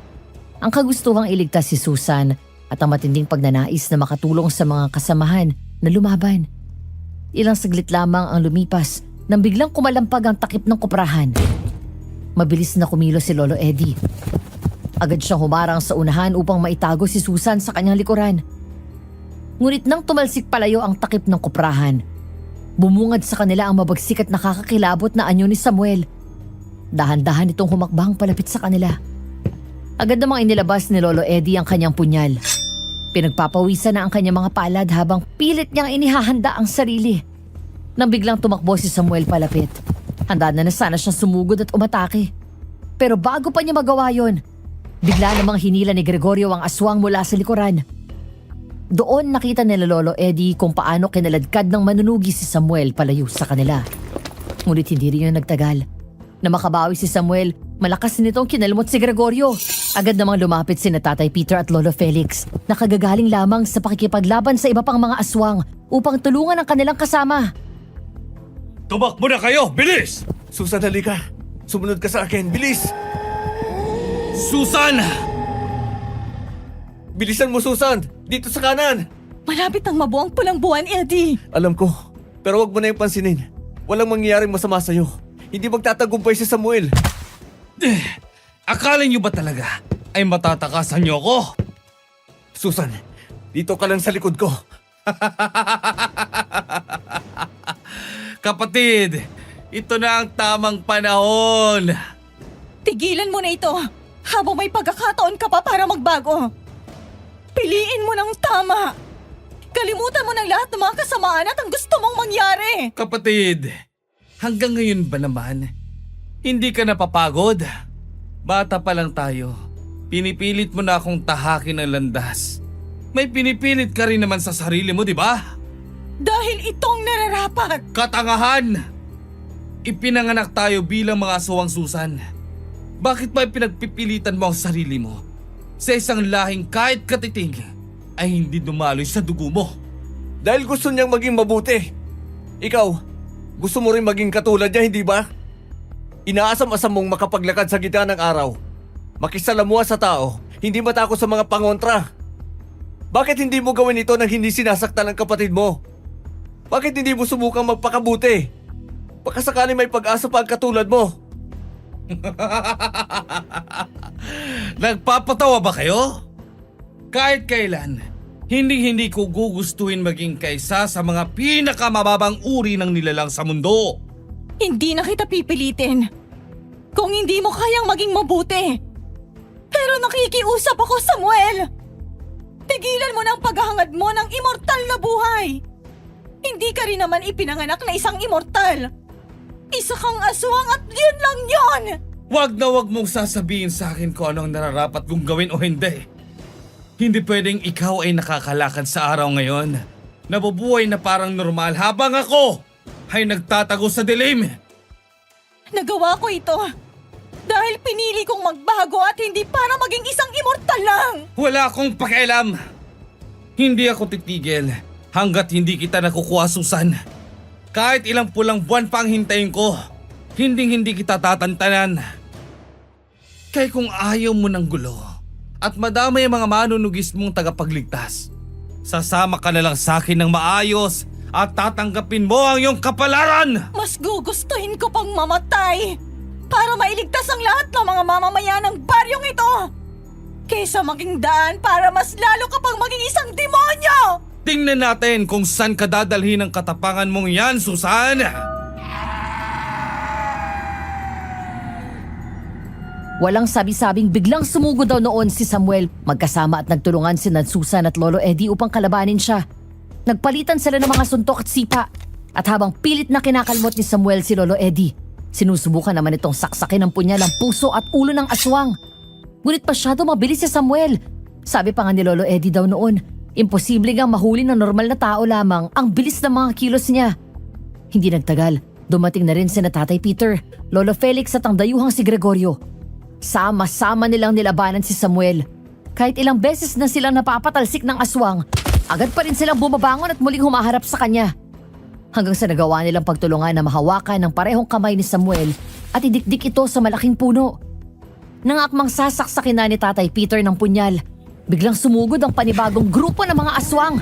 Ang kagustuhang iligtas si Susan at ang matinding pagnanais na makatulong sa mga kasamahan na lumaban. Ilang saglit lamang ang lumipas nang biglang kumalampag ang takip ng kuprahan. Mabilis na kumilos si Lolo Eddie. Agad siyang humarang sa unahan upang maitago si Susan sa kanyang likuran. Ngunit nang tumalsik palayo ang takip ng kuprahan, bumungad sa kanila ang mabagsik at nakakakilabot na anyo ni Samuel. Dahan-dahan itong humakbang palapit sa kanila. Agad namang inilabas ni Lolo Eddie ang kanyang punyal. Pinagpapawisan na ang kanyang mga palad habang pilit niyang inihahanda ang sarili. Nang biglang tumakbo si Samuel palapit, handa na sana siyang sumugod at umatake. Pero bago pa niya magawa yon, bigla namang hinila ni Gregorio ang aswang mula sa likuran. Doon nakita nila Lolo Eddie kung paano kinaladkad ng manunugi si Samuel palayo sa kanila. Ngunit hindi rin yun nagtagal. Na makabawi si Samuel, malakas nitong kinalmot si Gregorio. Agad namang lumapit sina Tatay Peter at Lolo Felix na kagagaling lamang sa pakikipaglaban sa iba pang mga aswang upang tulungan ang kanilang kasama. Tumakbo na kayo! Bilis! Susan, halika. Sumunod ka sa akin. Bilis! Susan! Bilisan mo, Susan! Dito sa kanan! Malapit ang mabuang pulang buwan, Eddie. Alam ko, pero wag mo na yung pansinin. Walang mangyayaring masama sa'yo. Hindi magtatagumpay si Samuel. Akala niyo ba talaga ay matatakasan niyo ako? Susan, dito ka lang sa likod ko. Kapatid, ito na ang tamang panahon. Tigilan mo na ito habang may pagkakataon ka pa para magbago. Piliin mo ng tama. Kalimutan mo ng lahat ng mga kasamaan at ang gusto mong mangyari. Kapatid, hanggang ngayon ba naman, hindi ka napapagod? Bata pa lang tayo. Pinipilit mo na akong tahakin ng landas. May pinipilit ka rin naman sa sarili mo, di ba? Dahil itong nararapat. Katangahan! Ipinanganak tayo bilang mga aswang, Susan. Bakit ba pinagpipilitan mo ang sarili mo sa isang lahing kahit katiting ay hindi dumaloy sa dugo mo? Dahil gusto niyang maging mabuti. Ikaw, gusto mo rin maging katulad niya, hindi ba? Inaasam-asam mong makapaglakad sa gitna ng araw. Makisalamuha sa tao, hindi matakot sa mga pangontra. Bakit hindi mo gawin ito nang hindi sinasaktan ng kapatid mo? Bakit hindi mo subukang magpakabuti? Baka sakali may pag-asa pa ang katulad mo. Nagpapatawa ba kayo? Kahit kailan, hindi ko gugustuhin maging kaisa sa mga pinakamababang uri ng nilalang sa mundo. Hindi na kita pipilitin. Kung hindi mo kayang maging mabuti. Pero nakikiusap ako, Samuel. Tigilan mo na ang paghahangad mo ng immortal na buhay! Hindi ka rin naman ipinanganak na isang immortal! Isa kang aswang at yun lang yun! Wag na wag mong sasabihin sa akin kung ano ang nararapat kong gawin o hindi. Hindi pwedeng ikaw ay nakakalakad sa araw ngayon. Nabubuhay na parang normal habang ako ay nagtatago sa dilim. Nagawa ko ito dahil pinili kong magbago at hindi para maging isang immortal lang! Wala akong pakialam. Hindi ako titigil hanggat hindi kita nakukuha, Susan. Kahit ilang pulang buwan pa ang hintayin ko, hindi kita tatantanan. Kaya kung ayaw mo ng gulo at madamay ang mga manunugis mong tagapagligtas, sasama ka na lang sa akin ng maayos at tatanggapin mo ang iyong kapalaran! Mas gugustuhin ko pang mamatay para mailigtas ang lahat ng mga mamamayan ng baryong ito kaysa maging daan para mas lalo ka pang maging isang demonyo! Tingnan natin kung saan ka dadalhin ang katapangan mong yan, Susan! Walang sabi-sabing biglang sumugo daw noon si Samuel. Magkasama at nagtulungan si Susan at Lolo Eddie upang kalabanin siya. Nagpalitan sila ng mga suntok at sipa. At habang pilit na kinakalmot ni Samuel si Lolo Eddie, sinusubukan naman itong saksakin ng punyal ang puso at ulo ng aswang. Ngunit masyado mabilis si Samuel. Sabi pa nga ni Lolo Eddie daw noon, imposible nga mahuli ng normal na tao lamang ang bilis ng mga kilos niya. Hindi nagtagal, dumating na rin sina Tatay Peter, Lolo Felix at ang dayuhang si Gregorio. Sama-sama nilang nilabanan si Samuel. Kahit ilang beses na silang napapatalsik ng aswang, agad pa rin silang bumabangon at muling humaharap sa kanya. Hanggang sa nagawa nilang pagtulungan na mahawakan ng parehong kamay ni Samuel at idikdik ito sa malaking puno. Nang akmang sasaksakin na ni Tatay Peter ng punyal, biglang sumugod ang panibagong grupo ng mga aswang.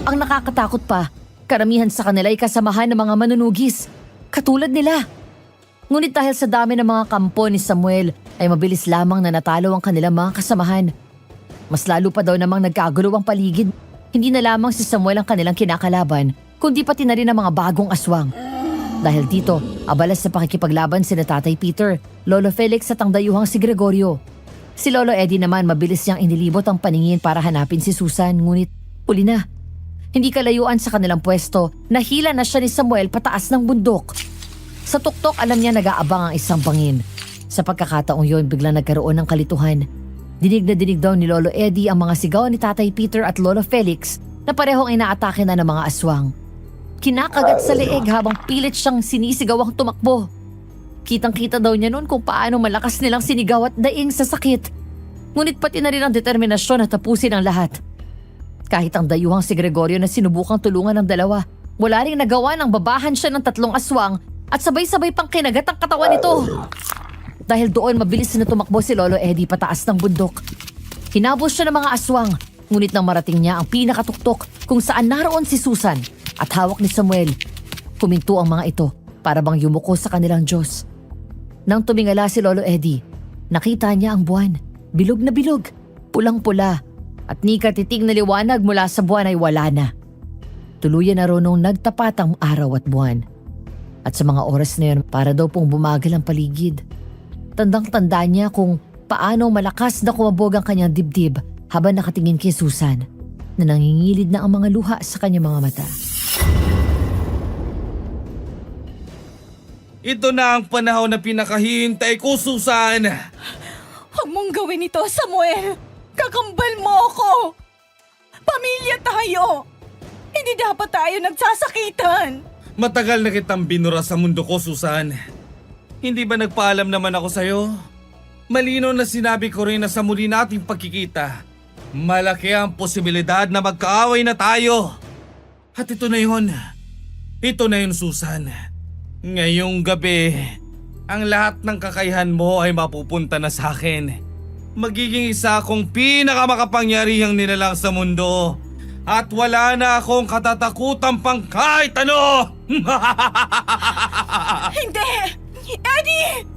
Ang nakakatakot pa, karamihan sa kanila ay kasamahan ng mga manunugis, katulad nila. Ngunit dahil sa dami ng mga kampo ni Samuel, ay mabilis lamang na natalo ang kanilang mga kasamahan. Mas lalo pa daw namang nagkagulo ang paligid. Hindi na lamang si Samuel ang kanilang kinakalaban, kundi pati na rin ang mga bagong aswang. Dahil dito, abalas sa pakikipaglaban sina Tatay Peter, Lolo Felix at ang dayuhang si Gregorio. Si Lolo Eddie naman mabilis niyang inilibot ang paningin para hanapin si Susan, ngunit huli na. Hindi kalayuan sa kanilang pwesto, nahila na siya ni Samuel pataas ng bundok. Sa tuktok alam niya nag-aabang ang isang bangin. Sa pagkakataong yon biglang nagkaroon ng kalituhan. Dinig na dinig daw ni Lolo Eddie ang mga sigaw ni Tatay Peter at Lolo Felix na parehong inaatake na ng mga aswang. Kinakagat sa leeg habang pilit siyang sinisigaw ang tumakbo. Kitang-kita daw niya noon kung paano malakas nilang sinigaw at daing sa sakit. Ngunit pati na rin ang determinasyon na tapusin ang lahat. Kahit ang dayuhang si Gregorio na sinubukang tulungan ng dalawa, wala ring nagawa ng babahan siya ng 3 aswang at sabay-sabay pang kinagat ang katawan nito. Dahil doon mabilis na tumakbo si Lolo Eddie pataas ng bundok. Hinabos siya ng mga aswang, ngunit nang marating niya ang pinakatuktok kung saan naroon si Susan at hawak ni Samuel, kuminto ang mga ito para bang yumuko sa kanilang Diyos. Nang tumingala si Lolo Eddie, nakita niya ang buwan, bilog na bilog, pulang-pula, at ni katiting na liwanag mula sa buwan ay wala na. Tuluyan na ronong nagtapat ang araw at buwan. At sa mga oras na yun, para daw pong bumagal ang paligid. Tandang-tanda niya kung paano malakas na kumabog ang kanyang dibdib habang nakatingin kay Susan na nangingilid na ang mga luha sa kanyang mga mata. Ito na ang panahon na pinakahihintay ko, Susan! Huwag mong gawin ito, Samuel! Kakambal mo ako! Pamilya tayo! Hindi dapat tayo nagsasakitan! Matagal na kitang binura sa mundo ko, Susan. Hindi ba nagpaalam naman ako sa'yo? Malinaw na sinabi ko rin na sa muli nating pagkikita, malaki ang posibilidad na magkaaway na tayo. At ito na yun. Ito na yun, Susan. Ngayong gabi, ang lahat ng kakayahan mo ay mapupunta na sa akin. Magiging isa akong pinakamakapangyarihang nilalang sa mundo. At wala na akong katatakutan pang kahit ano! Hindi! Eddie!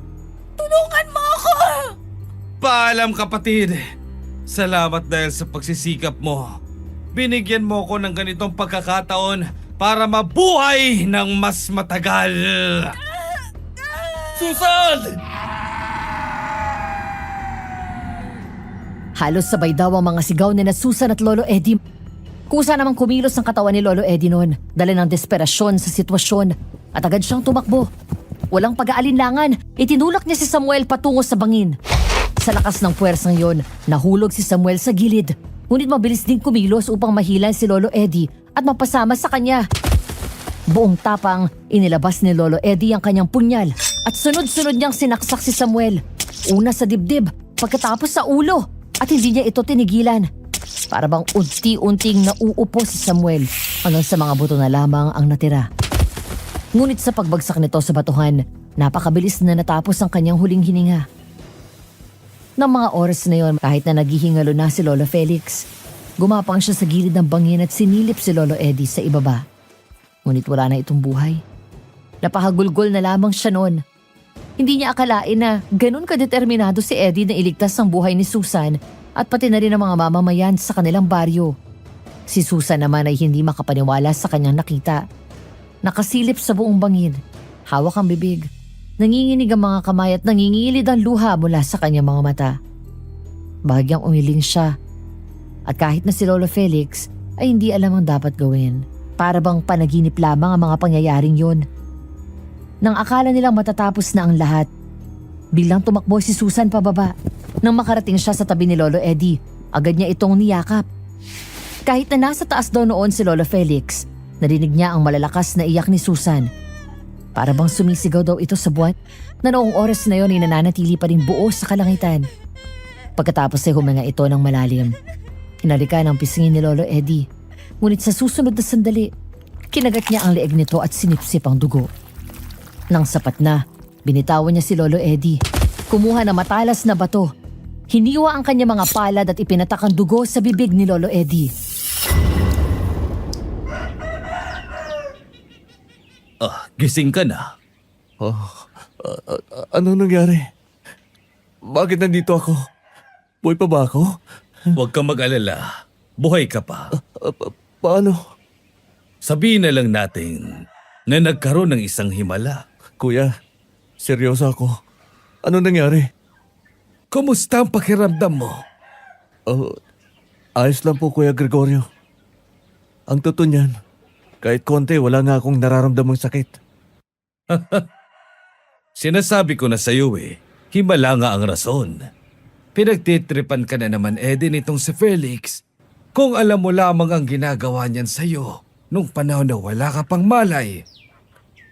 Tulungan mo ako! Paalam, kapatid. Salamat dahil sa pagsisikap mo. Binigyan mo ko ng ganitong pagkakataon para mabuhay ng mas matagal. Susan! Halos sabay daw ang mga sigaw ni na Susan at Lolo Eddie. Kusa namang kumilos ang katawan ni Lolo Eddie noon, dala ng desperasyon sa sitwasyon at agad siyang tumakbo. Walang pag-aalinlangan, itinulak niya si Samuel patungo sa bangin. Sa lakas ng puwersang yon, nahulog si Samuel sa gilid. Ngunit mabilis din kumilos upang mahilan si Lolo Eddie at mapasama sa kanya. Buong tapang, inilabas ni Lolo Eddie ang kanyang punyal at sunod-sunod niyang sinaksak si Samuel. Una sa dibdib, pagkatapos sa ulo, at hindi niya ito tinigilan. Para bang unti-unting nauupo si Samuel hanggang sa mga buto na lamang ang natira. Ngunit sa pagbagsak nito sa batuhan, napakabilis na natapos ang kanyang huling hininga. Nang mga oras na yon, kahit na naghihingalo na si Lolo Felix, gumapang siya sa gilid ng bangin at sinilip si Lolo Eddie sa ibaba. Ngunit wala na itong buhay. Napahagulgol na lamang siya noon. Hindi niya akalain na ganun kadeterminado si Eddie na iligtas ang buhay ni Susan at pati na rin ang mga mamamayan sa kanilang baryo. Si Susan naman ay hindi makapaniwala sa kanyang nakita. Nakasilip sa buong bangin, hawak ang bibig, nanginginig ang mga kamay at nangingilid ang luha mula sa kanyang mga mata. Bahagyang umiling siya. At kahit na si Lolo Felix ay hindi alam ang dapat gawin. Para bang panaginip lamang ang mga pangyayaring yon. Nang akala nilang matatapos na ang lahat, biglang tumakbo si Susan pababa. Nang makarating siya sa tabi ni Lolo Eddie, agad niya itong niyakap. Kahit na nasa taas daw noon si Lolo Felix, narinig niya ang malalakas na iyak ni Susan. Para bang sumisigaw daw ito sa buwan na noong oras na yon ay nananatili pa rin buo sa kalangitan. Pagkatapos ay huminga ito ng malalim. Hinalikan ang pisngin ni Lolo Eddie. Ngunit sa susunod na sandali, kinagat niya ang leeg nito at sinipsip ang dugo. Nang sapat na, binitawan niya si Lolo Eddie. Kumuha ng matalas na bato. Hiniwa ang kanya mga palad at ipinatak ang dugo sa bibig ni Lolo Eddie. Gising ka na. Ano nangyari? Bakit nandito ako? Buhay pa ba ako? Huwag kang mag-alala. Buhay ka pa. Paano? Sabihin na lang natin na nagkaroon ng isang himala. Kuya, seryoso ako. Ano nangyari? Kumusta ang pakiramdam mo? Ayos lang po, Kuya Gregorio. Ang totoo niyan, kahit konti, wala nga akong nararamdamang sakit. Sinasabi ko na sa'yo himala nga ang rason. Pinagtitripan ka na naman Eddie nitong si Felix. Kung alam mo lamang ang ginagawa niyan sa'yo nung panahon na wala ka pang malay.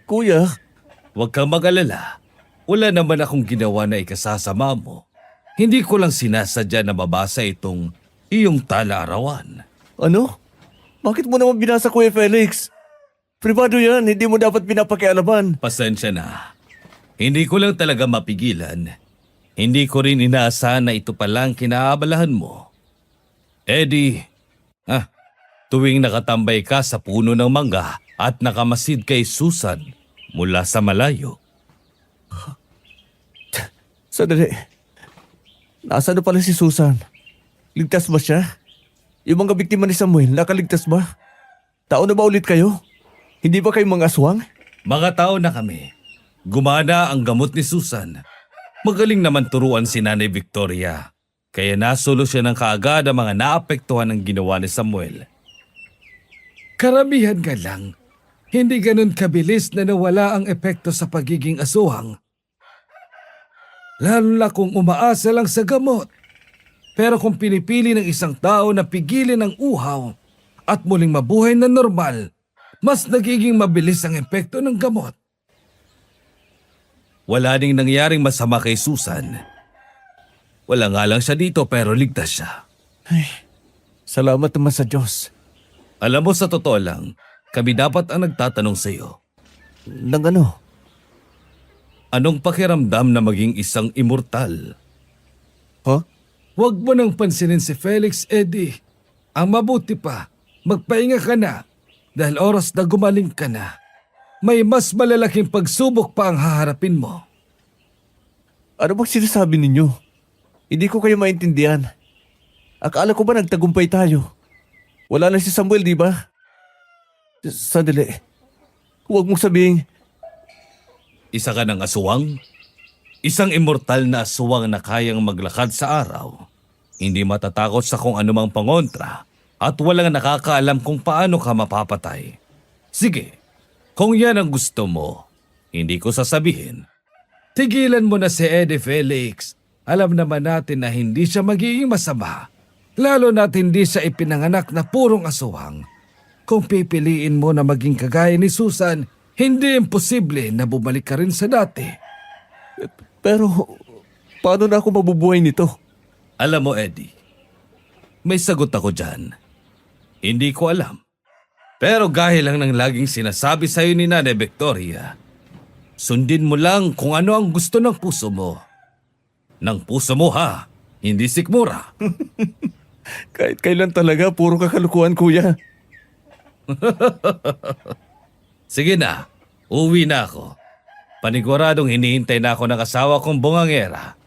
Kuya, Huwag kang mag-alala. Wala naman akong ginawa na ikasasama mo. Hindi ko lang sinasadya na mabasa itong iyong talarawan. ano? Bakit mo naman binasa, Kuya Felix? Privado yan, hindi mo dapat pinapakialaman. Pasensya na. Hindi ko lang talaga mapigilan. Hindi ko rin inaasahan na ito palang kinaabalahan mo. Eddie, tuwing nakatambay ka sa puno ng mangga at nakamasid kay Susan mula sa malayo. Sandali. Nasaan na pala si Susan? Ligtas ba siya? Yung mga biktima ni Samuel, nakaligtas ba? Tao na ba ulit kayo? Hindi ba kayo mga aswang? Mga tao na kami. Gumana ang gamot ni Susan. Magaling naman turuan si Nanay Victoria. Kaya nasolusyon ng kaagad ang mga naapektuhan ng ginawa ni Samuel. Karamihan ka lang. Hindi ganun kabilis na nawala ang epekto sa pagiging aswang. Lalo na kung umaasa lang sa gamot. Pero kung pinipili ng isang tao na pigilin ang uhaw at muling mabuhay na normal, mas nagiging mabilis ang epekto ng gamot. Wala ding nangyaring masama kay Susan. Wala nga lang siya dito pero ligtas siya. Salamat naman sa Diyos. Alam mo, sa totoo lang, kami dapat ang nagtatanong sa iyo. Nang ano? Anong pakiramdam na maging isang immortal? Huh? Huwag mo nang pansinin si Felix, Eddie. Ang mabuti pa, magpahinga ka na dahil oras na gumaling ka na. May mas malalaking pagsubok pa ang haharapin mo. Ano bang sinasabi ninyo? Hindi ko kayo maintindihan. Akala ko ba nagtagumpay tayo? Wala na si Samuel, di ba? Sandali. Huwag mong sabihin. Isa ka ng aswang? Isang immortal na aswang na kayang maglakad sa araw. hindi matatakot sa kung anumang pangontra at walang nakakaalam kung paano ka mapapatay. Sige, kung yan ang gusto mo, hindi ko sasabihin. Tigilan mo na si Eddie Felix. Alam naman natin na hindi siya magiging masama. Lalo na't hindi siya ipinanganak na purong aswang. Kung pipiliin mo na maging kagaya ni Susan, hindi imposible na bumalik ka rin sa dati. Pero, paano na ako mabubuhay nito? Alam mo, Eddie, may sagot ako dyan. Hindi ko alam. Pero gaya lang ng laging sinasabi sa'yo ni Nanay Victoria, sundin mo lang kung ano ang gusto ng puso mo. Ng puso mo ha, hindi sikmura. Kahit kailan talaga, puro kakalukuhan, kuya. Sige na, uwi na ako. Paniguradong hinihintay na ako ng asawa kong bungangera.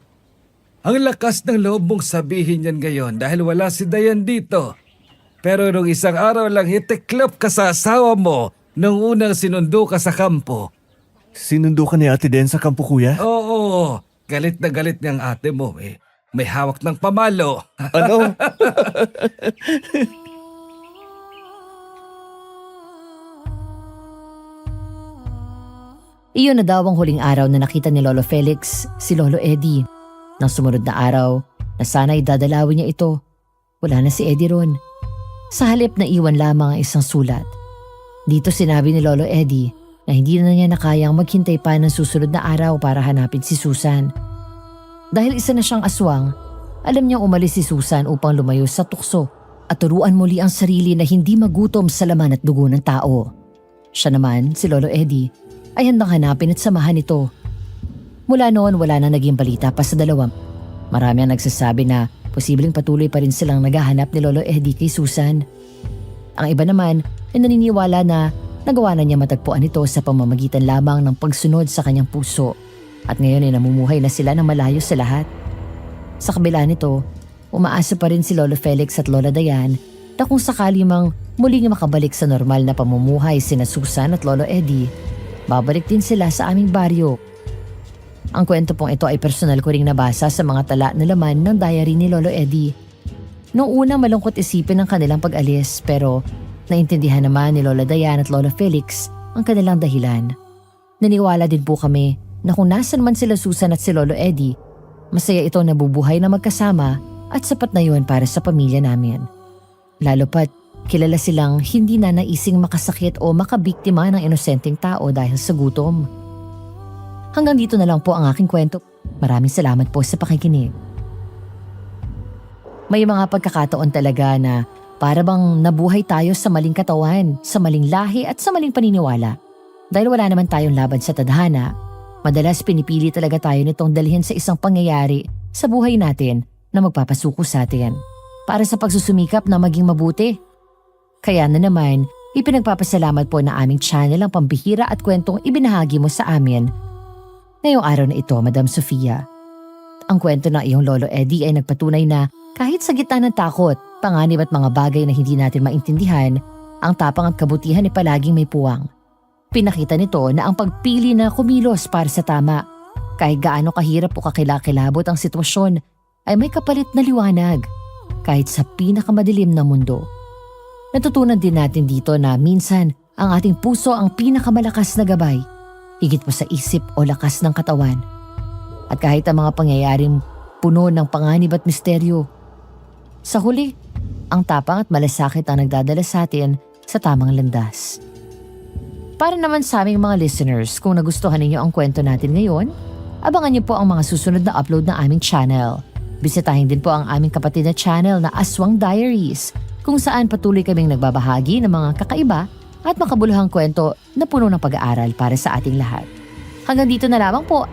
Ang lakas ng loob mong sabihin yan ngayon dahil wala si Dayan dito. Pero nung isang araw lang hitiklop ka sa asawa mo nung unang sinundo ka sa kampo. Sinundo ka ni Ate Den sa kampo, kuya? Oo, galit na galit niyang ate mo eh. May hawak ng pamalo. Ano? Iyon na daw ang huling araw na nakita ni Lolo Felix, si Lolo Eddie. Nang sumunod na araw, na sana'y dadalawin niya ito. Wala na si Eddie ron. Sa halip na iwan lamang ang isang sulat. Dito sinabi ni Lolo Eddie na hindi na niya nakayang maghintay pa ng susunod na araw para hanapin si Susan. Dahil isa na siyang aswang, alam niyang umalis si Susan upang lumayo sa tukso at turuan muli ang sarili na hindi magutom sa laman at dugo ng tao. Siya naman, si Lolo Eddie, ay handang hanapin at samahan ito. Mula noon wala na naging balita pa sa dalawang. Marami ang nagsasabi na posibleng patuloy pa rin silang naghahanap ni Lolo Eddie kay Susan. Ang iba naman ay naniniwala na nagawa na niya matagpuan ito sa pamamagitan lamang ng pagsunod sa kanyang puso at ngayon ay namumuhay na sila ng malayo sa lahat. Sa kabila nito, umaasa pa rin si Lolo Felix at Lola Dayan na kung sakali mang muling makabalik sa normal na pamumuhay sina Susan at Lolo Eddie, babalik din sila sa aming baryo. Ang kwento pong ito ay personal ko ring nabasa sa mga tala na laman ng diary ni Lolo Eddie. Noong una malungkot isipin ang kanilang pag-alis pero naintindihan naman ni Lola Dayan at Lolo Felix ang kanilang dahilan. Naniwala din po kami na kung nasan man sila Susan at si Lolo Eddie, masaya ito na bubuhay na magkasama at sapat na yun para sa pamilya namin. Lalo pat kilala silang hindi na naising makasakit o makabiktima ng inosenteng tao dahil sa gutom. Hanggang dito na lang po ang aking kwento. Maraming salamat po sa pakikinig. May mga pagkakataon talaga na para bang nabuhay tayo sa maling katawan, sa maling lahi at sa maling paniniwala. Dahil wala naman tayong laban sa tadhana, madalas pinipili talaga tayo nitong dalhin sa isang pangyayari sa buhay natin na magpapasuko sa atin para sa pagsusumikap na maging mabuti. Kaya na naman, ipinagpapasalamat po na aming channel ang pambihira at kwentong ibinahagi mo sa amin ngayong araw na ito, Madam Sofia. Ang kwento ng iyong Lolo Eddie ay nagpatunay na kahit sa gitna ng takot, panganib at mga bagay na hindi natin maintindihan, ang tapang at kabutihan ay palaging may puwang. Pinakita nito na ang pagpili na kumilos para sa tama, kahit gaano kahirap o kakilakilabot ang sitwasyon, ay may kapalit na liwanag, kahit sa pinakamadilim na mundo. Natutunan din natin dito na minsan ang ating puso ang pinakamalakas na gabay, higit pa sa isip o lakas ng katawan. At kahit ang mga pangyayaring puno ng panganib at misteryo, sa huli, ang tapang at malasakit ang nagdadala sa atin sa tamang landas. Para naman sa aming mga listeners, kung nagustuhan ninyo ang kwento natin ngayon, abangan niyo po ang mga susunod na upload ng aming channel. Bisitahin din po ang aming kapatid na channel na Aswang Diaries, kung saan patuloy kaming nagbabahagi ng mga kakaiba at makabuluhang kwento na puno ng pag-aaral para sa ating lahat. Hanggang dito na lamang po